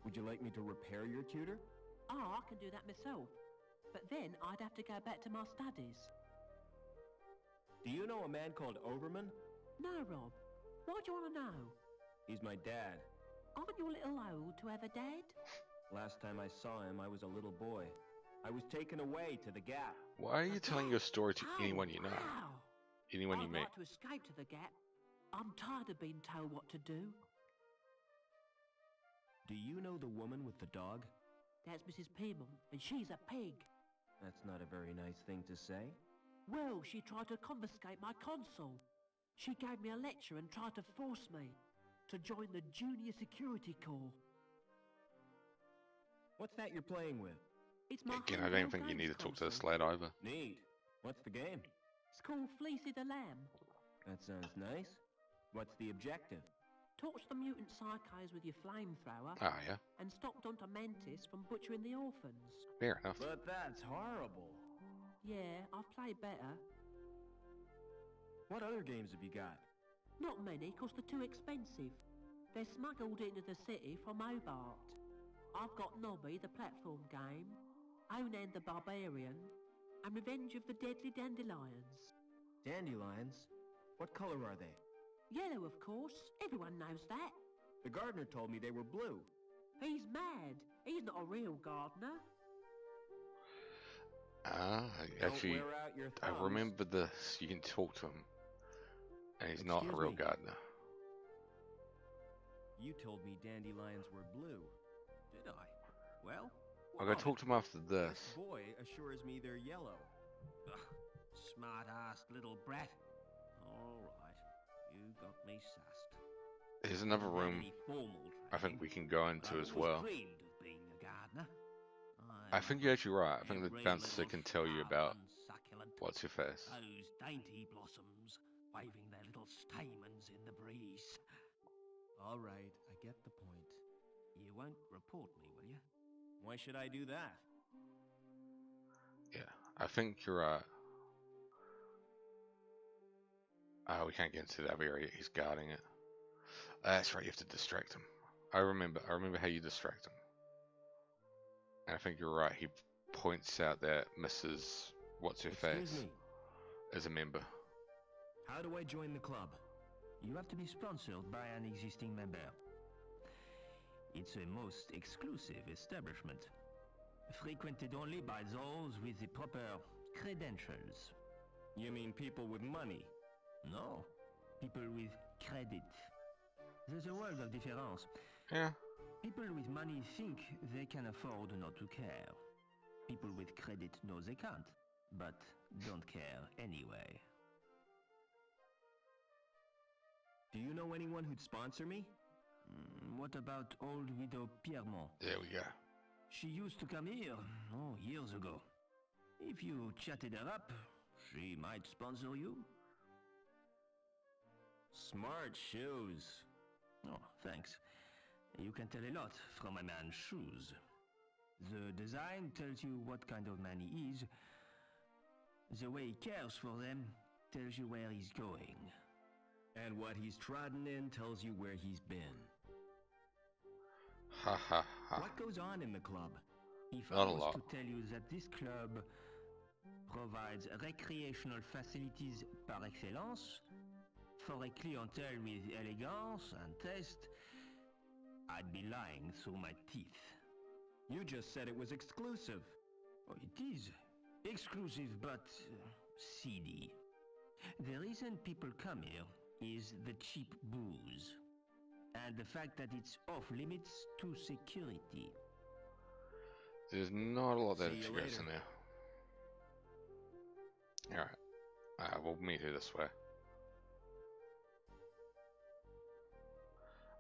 R: Would you like me to repair your tutor?
T: Oh, I can do that myself. But then I'd have to go back to my studies.
R: Do you know a man called Overman?
T: No, Rob. Why do you want to know?
R: He's my dad.
T: Aren't you a little old to have a dad?
R: Last time I saw him, I was a little boy. I was taken away to the Gap.
Q: Why are you telling your story to anyone you know?
T: Wow.
Q: Anyone you
T: I'd
Q: meet?
T: like to escape to the Gap. I'm tired of being told what to do.
R: Do you know the woman with the dog?
T: That's Mrs. Peamon, and she's a pig.
R: That's not a very nice thing to say.
T: Well, she tried to confiscate my console. She gave me a lecture and tried to force me to join the Junior Security Corps.
R: What's that you're playing with?
T: It's my
Q: Again, I don't think you need to talk to this lad either.
R: Neat. What's the game?
T: It's called Fleecy the Lamb.
R: That sounds nice. What's the objective?
T: Torch the mutant psychos with your flamethrower.
Q: Ah, yeah.
T: And stop Dr. Mantis from butchering the orphans.
Q: Fair enough.
R: But that's horrible.
T: Yeah, I've played better.
R: What other games have you got?
T: Not many, 'cause they're too expensive. They're smuggled into the city from Hobart. I've got Nobby, the platform game, Onan the Barbarian, and Revenge of the Deadly Dandelions.
R: Dandelions? What color are they?
T: Yellow, of course. Everyone knows that.
R: The gardener told me they were blue.
T: He's mad. He's not a real gardener.
Q: Actually,
R: wear out your
Q: I
R: thumbs.
Q: remember this. You can talk to him. And he's not a
R: Excuse
Q: real
R: me.
Q: gardener.
R: You told me dandelions were blue.
T: Did I? Well,
Q: I'm going to talk to him after this.
R: This boy assures me they're yellow.
T: Smart-assed little brat. All right, you got me sussed.
Q: There's another
T: Haven't had
Q: room
T: any formal
Q: I think we can go into
T: training,
Q: as
T: but I've
Q: well.
T: always dreamed of being a gardener.
Q: I think you're actually right. I think the
T: Every
Q: bouncer
T: little
Q: can tell you
T: shrub
Q: about
T: and succulent,
Q: what's your face.
T: those dainty blossoms waving their little stamens in the breeze.
R: All right, I get the point.
T: You won't report me, will you?
R: Why should I do that?
Q: Yeah, I think you're right. Oh, we can't get into that area. He's guarding it. That's right. You have to distract him. I remember how you distract him. And I think you're right. He points out that Mrs. What's her
R: Excuse
Q: face
R: me.
Q: is a member.
R: How do I join the club?
T: You have to be sponsored by an existing member. It's a most exclusive establishment, frequented only by those with the proper credentials.
R: You mean people with money?
T: No, people with credit. There's a world of difference.
Q: Yeah.
T: People with money think they can afford not to care. People with credit know they can't, but don't care anyway.
R: Do you know anyone who'd sponsor me? What about old widow Piermont?
Q: There we go.
R: She used to come here, years ago. If you chatted her up, she might sponsor you. Smart shoes. Oh, thanks. You can tell a lot from a man's shoes. The design tells you what kind of man he is. The way he cares for them tells you where he's going. And what he's trodden in tells you where he's been.
Q: Ha ha ha.
R: What goes on in the club? If
Q: Not
R: I
Q: a
R: was
Q: lot.
R: to tell you that this club provides recreational facilities par excellence for a clientele with elegance and taste, I'd be lying through my teeth. You just said it was exclusive. Oh, it is. Exclusive, but seedy. The reason people come here is the cheap booze. And the fact that it's off limits to security.
Q: There's not a lot that
R: See you
Q: goes in
R: later.
Q: there. Alright. We'll meet her this way.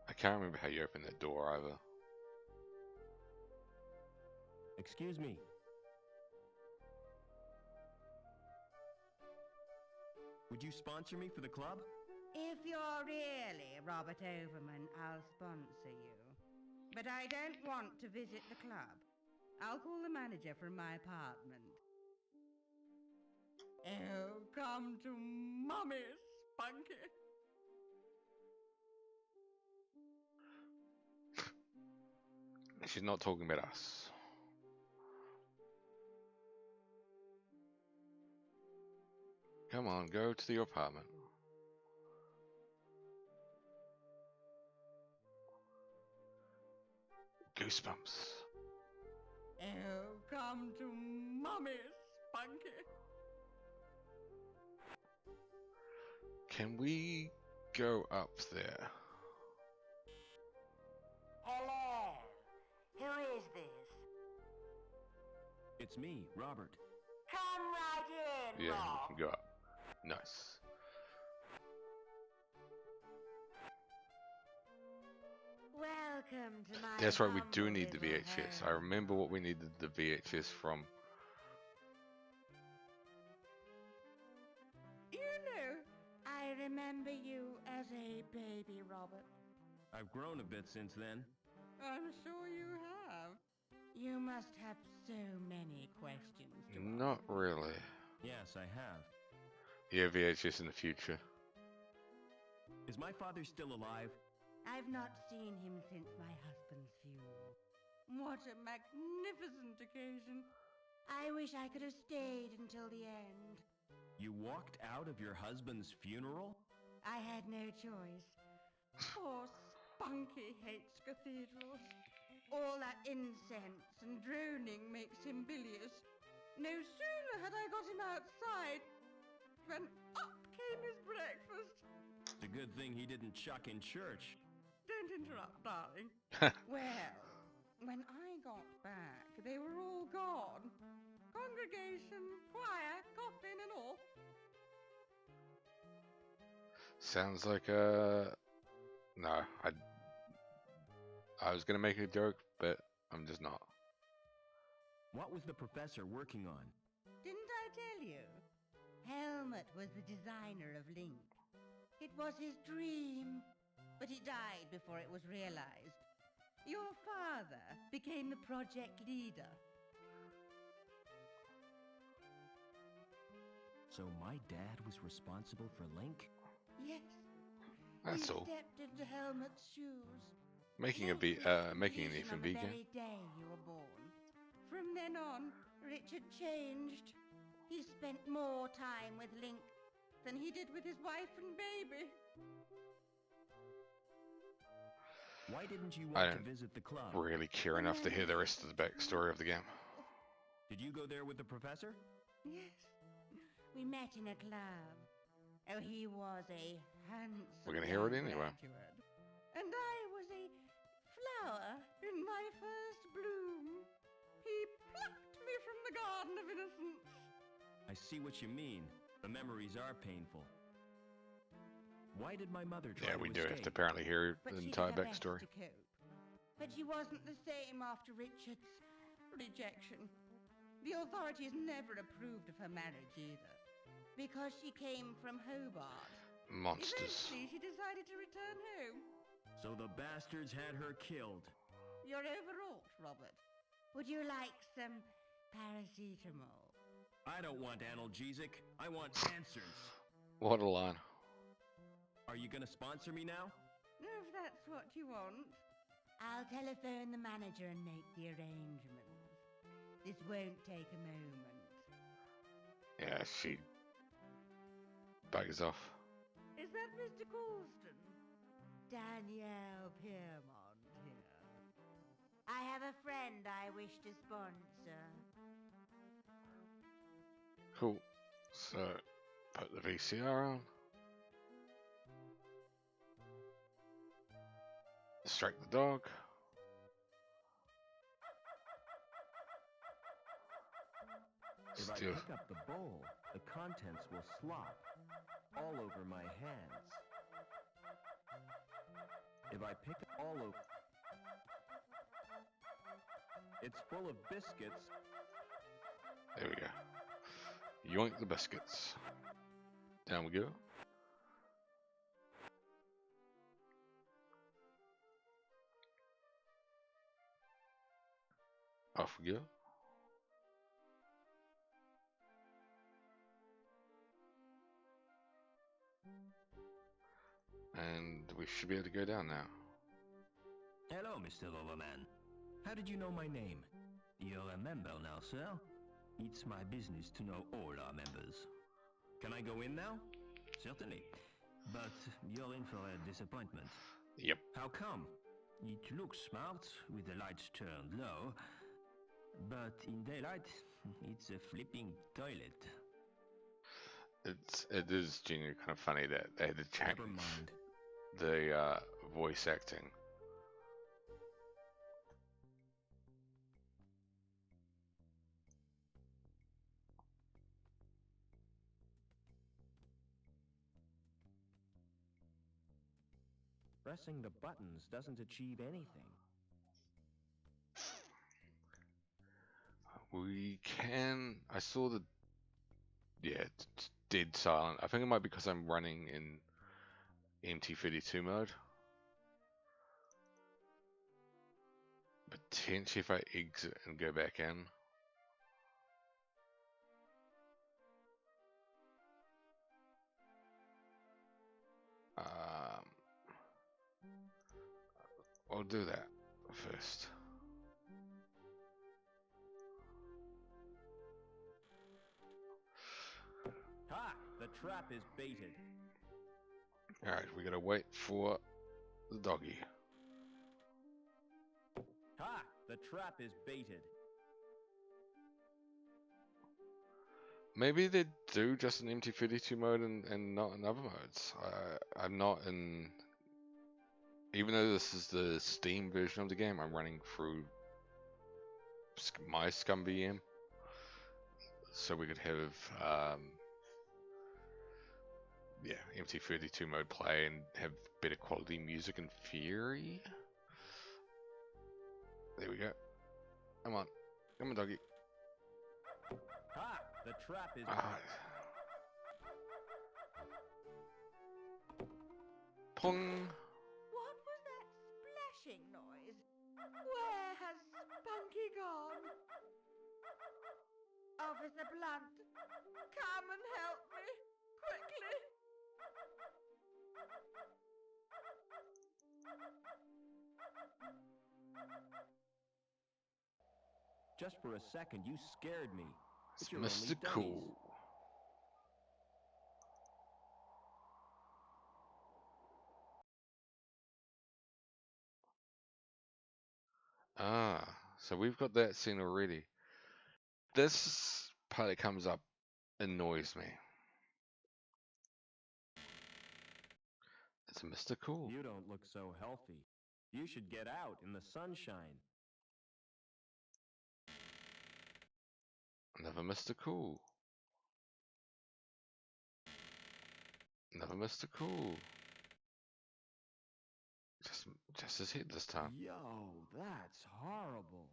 Q: I can't remember how you open that door either.
R: Excuse me. Would you sponsor me for the club?
V: If you're really Robert Overman, I'll sponsor you. But I don't want to visit the club. I'll call the manager from my apartment. Oh, come to Mummy, Spunky.
Q: She's not talking about us. Come on, go to your apartment. Goosebumps.
V: Oh, come to Mummy, Spunky.
Q: Can we go up there?
O: Hello. Who is this?
R: It's me, Robert.
O: Come right in,
Q: Yeah,
O: Rob.
Q: we can go up. Nice.
O: Welcome to my
Q: That's right, we do
O: humble
Q: need the
O: little
Q: VHS.
O: home.
Q: I remember what we needed the VHS from.
V: You know, I remember you as a baby, Robert.
R: I've grown a bit since then.
V: I'm sure you have. You must have so many questions to ask.
Q: Not really.
R: Yes, I have.
Q: Yeah, VHS in the future.
R: Is my father still alive?
V: I've not seen him since my husband's funeral. What a magnificent occasion. I wish I could have stayed until the end.
R: You walked out of your husband's funeral?
V: I had no choice. Poor Spunky hates cathedrals. All that incense and droning makes him bilious. No sooner had I got him outside when up came his breakfast.
R: It's a good thing he didn't chuck in church.
V: Don't interrupt, darling. Well, when I got back, they were all gone. Congregation, choir, coffin and all.
Q: Sounds like no, I was gonna make a joke, but I'm just not.
R: What was the professor working on?
V: Didn't I tell you? Helmut was the designer of Link. It was his dream, but he died before it was realized. Your father became the project leader.
R: So my dad was responsible for Link?
V: Yes.
Q: That's
V: he
Q: all.
V: stepped into Helmut's shoes.
Q: Making an
V: Vision
Q: infant
V: on the
Q: vegan.
V: very day you were born. From then on, Richard changed. He spent more time with Link than he did with his wife and baby.
R: Why didn't you
Q: I
R: want to
Q: don't
R: visit the club?
Q: really care enough to hear the rest of the backstory of the game.
R: Did you go there with the professor?
V: Yes. We met in a club. Oh, he was a handsome
Q: We're gonna hear it
V: young
Q: anyway.
V: graduate. And I was a flower in my first bloom. He plucked me from the garden of innocence.
R: I see what you mean. The memories are painful. Why did my mother try
Q: Yeah,
R: to
Q: we do
R: escape?
Q: have to apparently hear
V: But
Q: the
V: she
Q: entire
V: did her best
Q: backstory.
V: to cope. But she wasn't the same after Richard's rejection. The authorities never approved of her marriage either, because she came from Hobart.
Q: Monsters.
V: Eventually, she decided to return home.
R: So the bastards had her killed.
V: You're overwrought, Robert. Would you like some paracetamol?
R: I don't want analgesic. I want answers.
Q: What a line.
R: Are you gonna sponsor me now?
V: If that's what you want. I'll telephone the manager and make the arrangements. This won't take a moment.
Q: Yeah, she buggers off.
V: Is that Mr. Colston? Danielle Piermont here. I have a friend I wish to sponsor.
Q: Cool. So, put the VCR on. Distract the dog.
R: If I
Q: Still.
R: pick up the bowl, the contents will slop all over my hands. If I pick it all over... It's full of biscuits.
Q: There we go. Yoink the biscuits. Down we go. Off we go. And we should be able to go down now.
R: Hello, Mr. Overman. How did you know my name? You're a member now, sir? It's my business to know all our members. Can I go in now? Certainly. But you're in for a disappointment.
Q: Yep.
R: How come? It looks smart with the lights turned low, but in daylight, it's a flipping toilet.
Q: It is genuinely kind of funny that they had to change
R: Never mind.
Q: the voice acting.
R: Pressing the buttons doesn't achieve anything.
Q: We can. I saw the. Yeah, it's dead silent. I think it might be because I'm running in MT32 mode. Potentially if I exit and go back in. I'll do that first.
R: Ha! The trap is baited.
Q: Alright, we gotta wait for the doggy.
R: Ha! The trap is baited.
Q: Maybe they do just an MT32 mode and not in other modes. I'm not in... Even though this is the Steam version of the game, I'm running through my Scum VM. So we could have... yeah, MT32 mode play and have better quality music in theory. There we go. Come on. Come on, doggy.
R: Ha! The trap is
Q: Pong!
V: What was that splashing noise? Where has Spunky gone? Officer Blunt, come and help me, quickly.
R: Just for a second, you scared me.
Q: It's
R: But you're only
Q: Mr.
R: dummies.
Q: Cool. Ah, so we've got that scene already. This part that comes up annoys me. It's Mr. Cool.
R: You don't look so healthy. You should get out in the sunshine.
Q: Another Mr. Cool. Another Mr. Cool. Just his head this time.
D: Yo, that's horrible.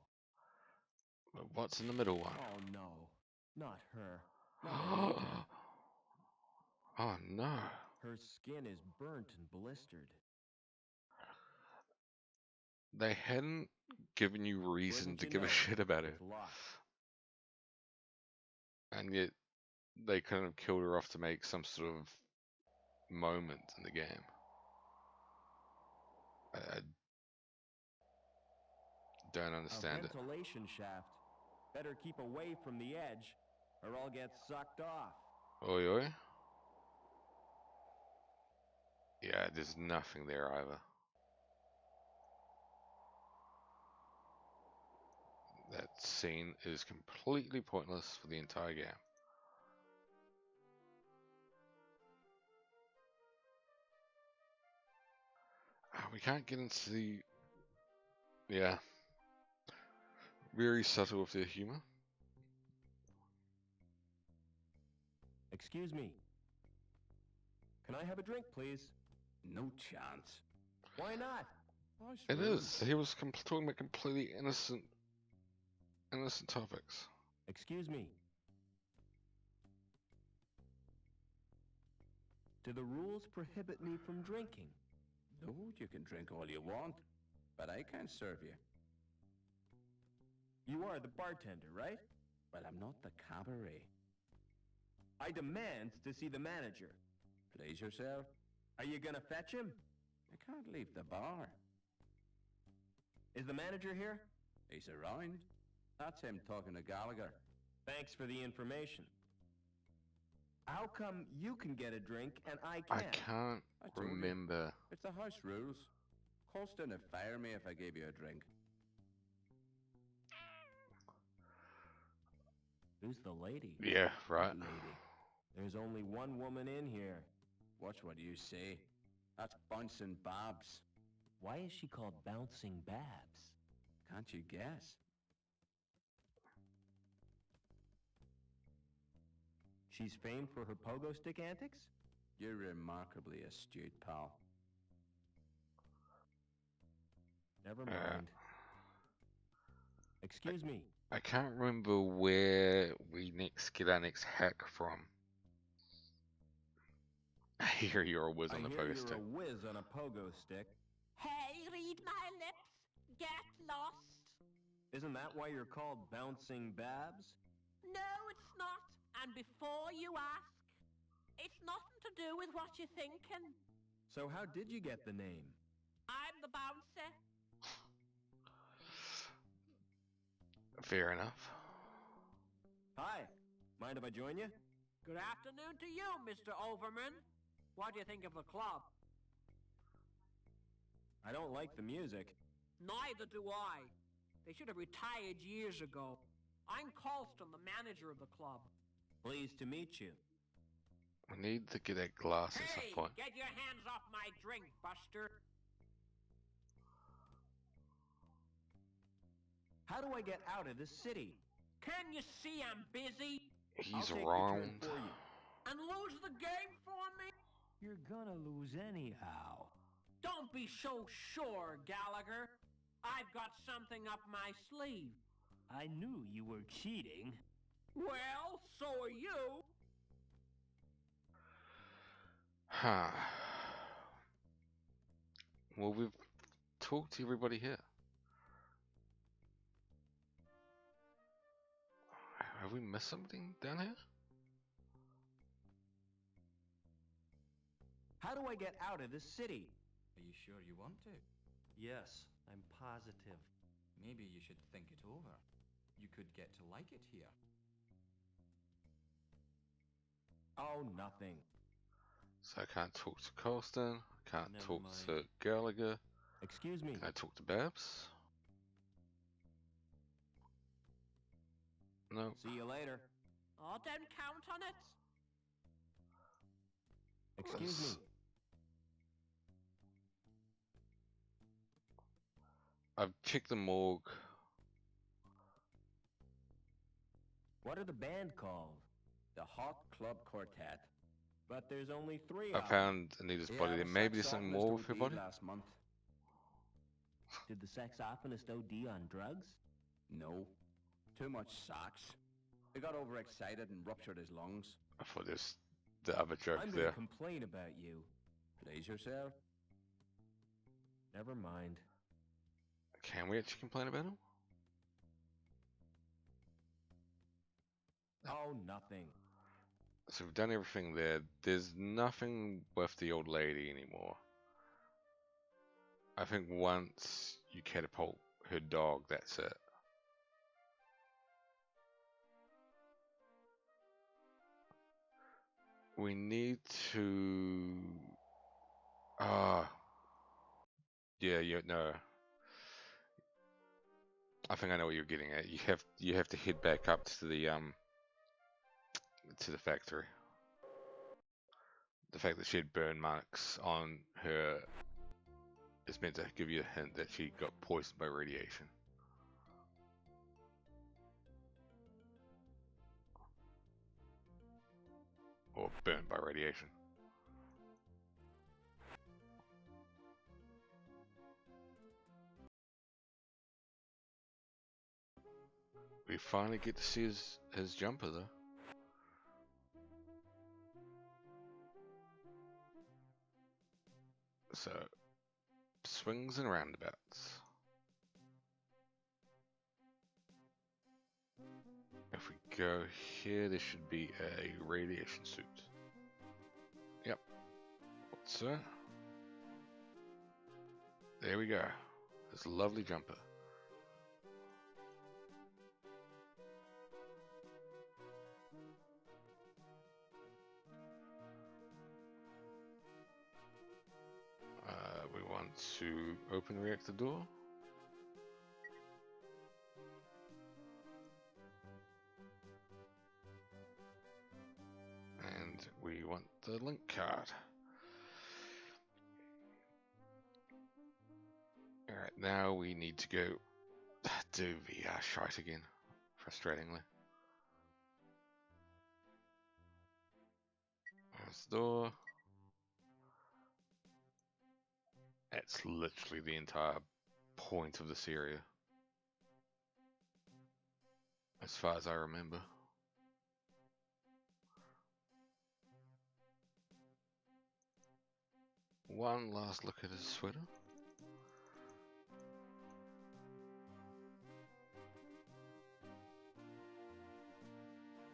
Q: But what's in the middle one?
R: Oh no, not her. Not Anita.
Q: Oh no.
R: Her skin is burnt and blistered.
Q: They hadn't given you reason
R: Wouldn't
Q: to
R: you
Q: give
R: know
Q: a
R: it?
Q: shit about it.
R: It's locked.
Q: And yet they kind of killed her off to make some sort of moment in the game. I don't understand
R: A
Q: it.
R: ventilation shaft. Better keep away from the edge, or I'll get sucked off.
Q: Oi oi. Yeah, there's nothing there either. That scene is completely pointless for the entire game. We can't get into the... Yeah. Very subtle with their humor.
R: Excuse me. Can I have a drink, please?
D: No chance.
R: Why not?
Q: It is. He was talking about completely innocent topics.
R: Excuse me. Do the rules prohibit me from drinking?
D: No, you can drink all you want, but I can't serve you.
R: You are the bartender, right?
D: Well, I'm not the cabaret.
R: I demand to see the manager.
D: Please yourself.
R: Are you gonna fetch him?
D: I can't leave the bar.
R: Is the manager here?
D: He's around. That's him talking to Gallagher.
R: Thanks for the information. How come you can get a drink and I
Q: I
R: can't?
Q: can't
D: I told you.
Q: remember.
D: It's the house rules. Colston would fire me if I gave you a drink.
R: Who's the lady?
Q: Yeah, right.
D: Lady.
R: There's only one woman in here.
D: Watch what you say. That's Bouncing Babs.
R: Why is she called Bouncing Babs?
D: Can't you guess?
R: She's famed for her pogo stick antics?
D: You're remarkably astute, pal.
R: Never mind. Excuse me.
Q: I can't remember where we next get our next hack from. I hear you're a whiz on the pogo stick.
R: You're a whiz on a pogo stick.
B: Hey, read my lips. Get lost.
R: Isn't that why you're called Bouncing Babs?
B: No, it's not. And before you ask, it's nothing to do with what you're thinking.
R: So how did you get the name?
B: I'm the bouncer.
Q: Fair enough.
R: Hi. Mind if I join you?
B: Good afternoon to you, Mr. Overman. What do you think of the club?
R: I don't like the music.
B: Neither do I. They should have retired years ago. I'm Colston, the manager of the club.
R: Pleased to meet you.
Q: We need to get that glass at some
B: Hey,
Q: point.
B: get your hands off my drink, Buster.
R: How do I get out of this city?
B: Can you see I'm busy?
R: I'll
Q: He's
R: take your
Q: round.
R: turn for you.
B: And lose the game for me?
R: You're gonna lose anyhow.
B: Don't be so sure, Gallagher. I've got something up my sleeve.
R: I knew you were cheating.
B: Well, so are you.
Q: Huh. Well, we've talked to everybody here. Have we missed something down here?
R: How do I get out of this city?
U: Are you sure you want to?
R: Yes, I'm positive.
U: Maybe you should think it over. You could get to like it here.
R: Oh, nothing.
Q: So I can't talk to Colston, I can't
R: Never
Q: talk
R: mind.
Q: to Gallagher.
R: Excuse me.
Q: Can I talk to Babs? No.
R: See you later.
B: Oh, don't count on it.
R: Excuse me.
Q: I've checked the morgue.
R: What are the band called?
D: The Hot Club Quartet.
R: But there's only 3
Q: I
R: of
Q: found Anita's body there. Maybe there's something more with her body?
D: Last month.
R: Did the saxophonist OD on drugs?
D: No. Too much sax. He got overexcited and ruptured his lungs.
Q: I thought there's the other joke
R: I'm gonna
Q: there.
R: complain about you.
D: Please yourself.
R: Never mind.
Q: Can we actually complain about him?
R: Oh, nothing.
Q: So we've done everything there. There's nothing with the old lady anymore. I think once you catapult her dog, that's it. We need to... Yeah, no. I think I know what you're getting at. You have to head back up to the factory. The fact that she had burn marks on her is meant to give you a hint that she got poisoned by radiation. Or burnt by radiation. We finally get to see his jumper though. So, swings and roundabouts. If we go here, there should be a radiation suit. Yep. What's that? There we go. This lovely jumper. We want to open the reactor door. And we want the link card. Alright, now we need to go do VR shite again, frustratingly. There's the door. That's literally the entire point of this area, as far as I remember. One last look at his sweater.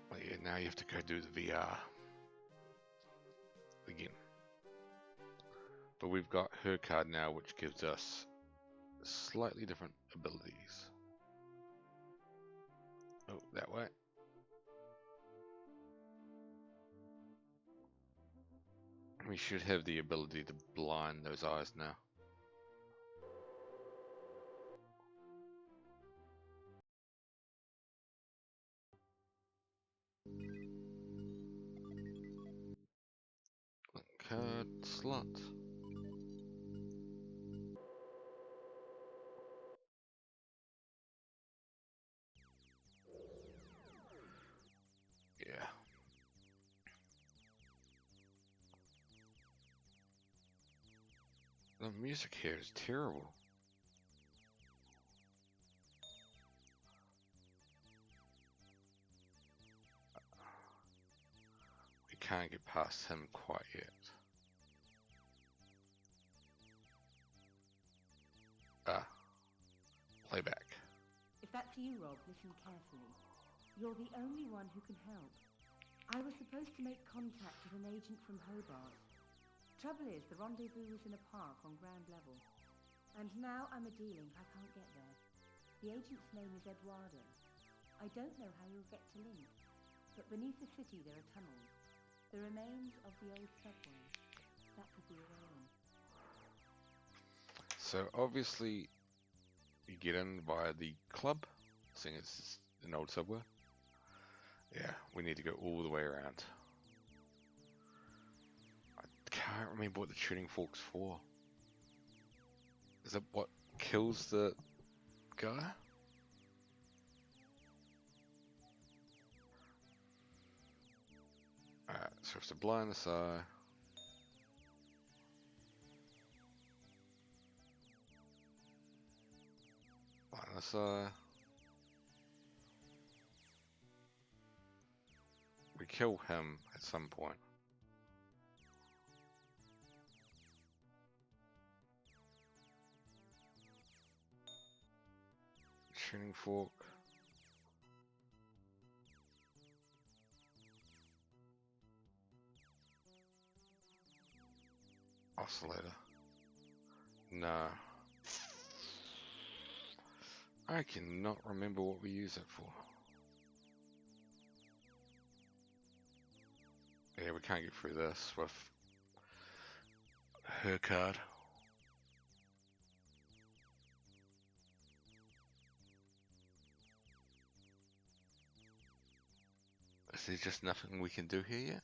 Q: But yeah, now you have to go do the VR again. But we've got her card now, which gives us slightly different abilities. Oh, that way. We should have the ability to blind those eyes now. Card slot. Yeah. The music here is terrible. We can't get past him quite yet. Playback.
F: If that's you, Rob, listen carefully. You're the only one who can help. I was supposed to make contact with an agent from Hobart. Trouble is, the rendezvous is in a park on ground level. And now I'm a D-Link, I can't get there. The agent's name is Eduardo. I don't know how you'll get to Link, but beneath the city there are tunnels. The remains of the old subway. That could be a way in.
Q: So obviously you get in via the club, seeing it's an old subway. Yeah, we need to go all the way around. I can't remember what the tuning fork's for. Is that what kills the guy? Alright, so we have to blind this eye. So we kill him at some point. Tuning fork. Oscillator. No. I cannot remember what we use it for. Yeah, we can't get through this with her card. Is there just nothing we can do here yet?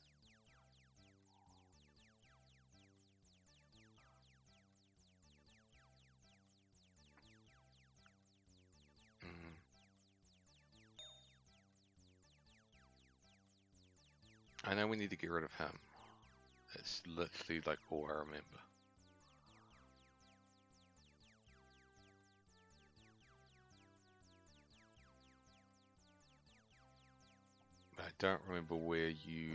Q: I know we need to get rid of him. It's literally like all I remember. I don't remember where you...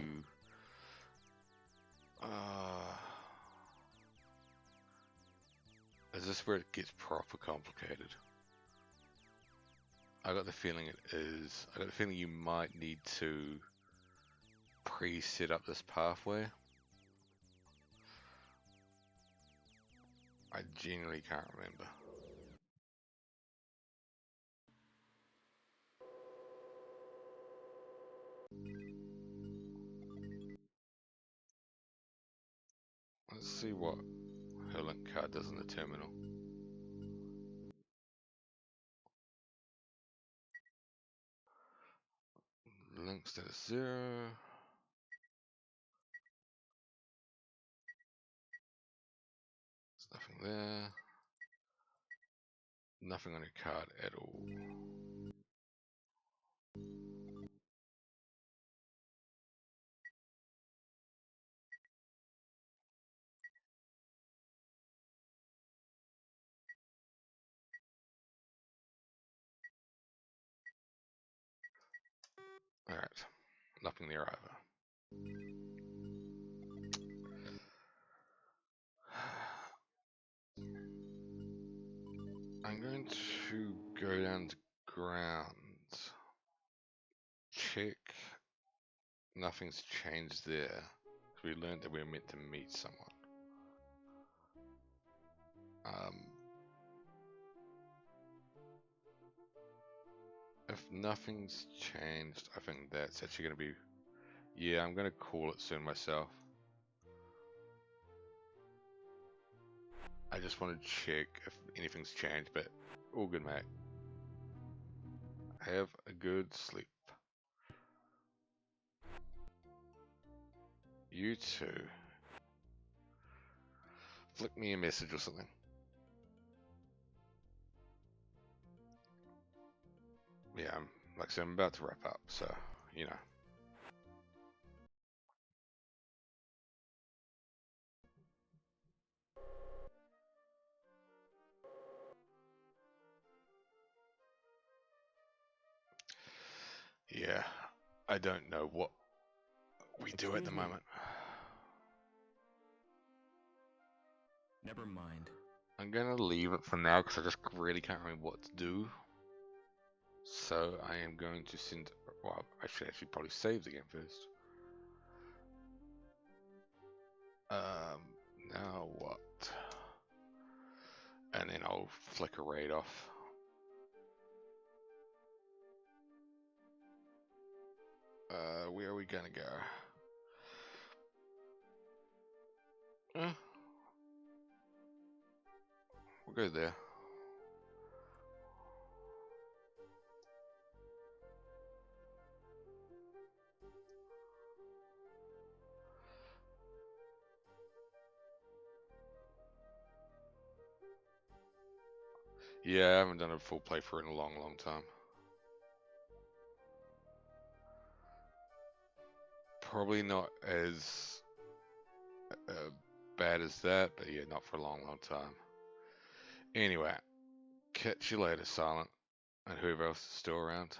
Q: is this where it gets proper complicated? I got the feeling it is. I got the feeling you might need to pre-set up this pathway. I genuinely can't remember. Let's see what her link card does in the terminal. Link status 0. There's nothing there. Nothing on your card at all. Alright, nothing there either. I'm going to go down to ground. Check. Nothing's changed there. We learned that we were meant to meet someone. If nothing's changed, I think that's actually going to be... Yeah, I'm going to call it soon myself. I just want to check if anything's changed, but all good, mate. Have a good sleep. You too. Flick me a message or something. Yeah, like I said, I'm about to wrap up, so, you know. Yeah, I don't know what we do at the moment.
R: Never mind.
Q: I'm gonna leave it for now because I just really can't remember what to do. So I am going to send... Well, I should actually probably save the game first. Now what? And then I'll flick a raid off. Where are we gonna go? We'll go there. Yeah, I haven't done a full playthrough in a long, long time. Probably not as bad as that, but yeah, not for a long, long time. Anyway, catch you later, Silent. And whoever else is still around.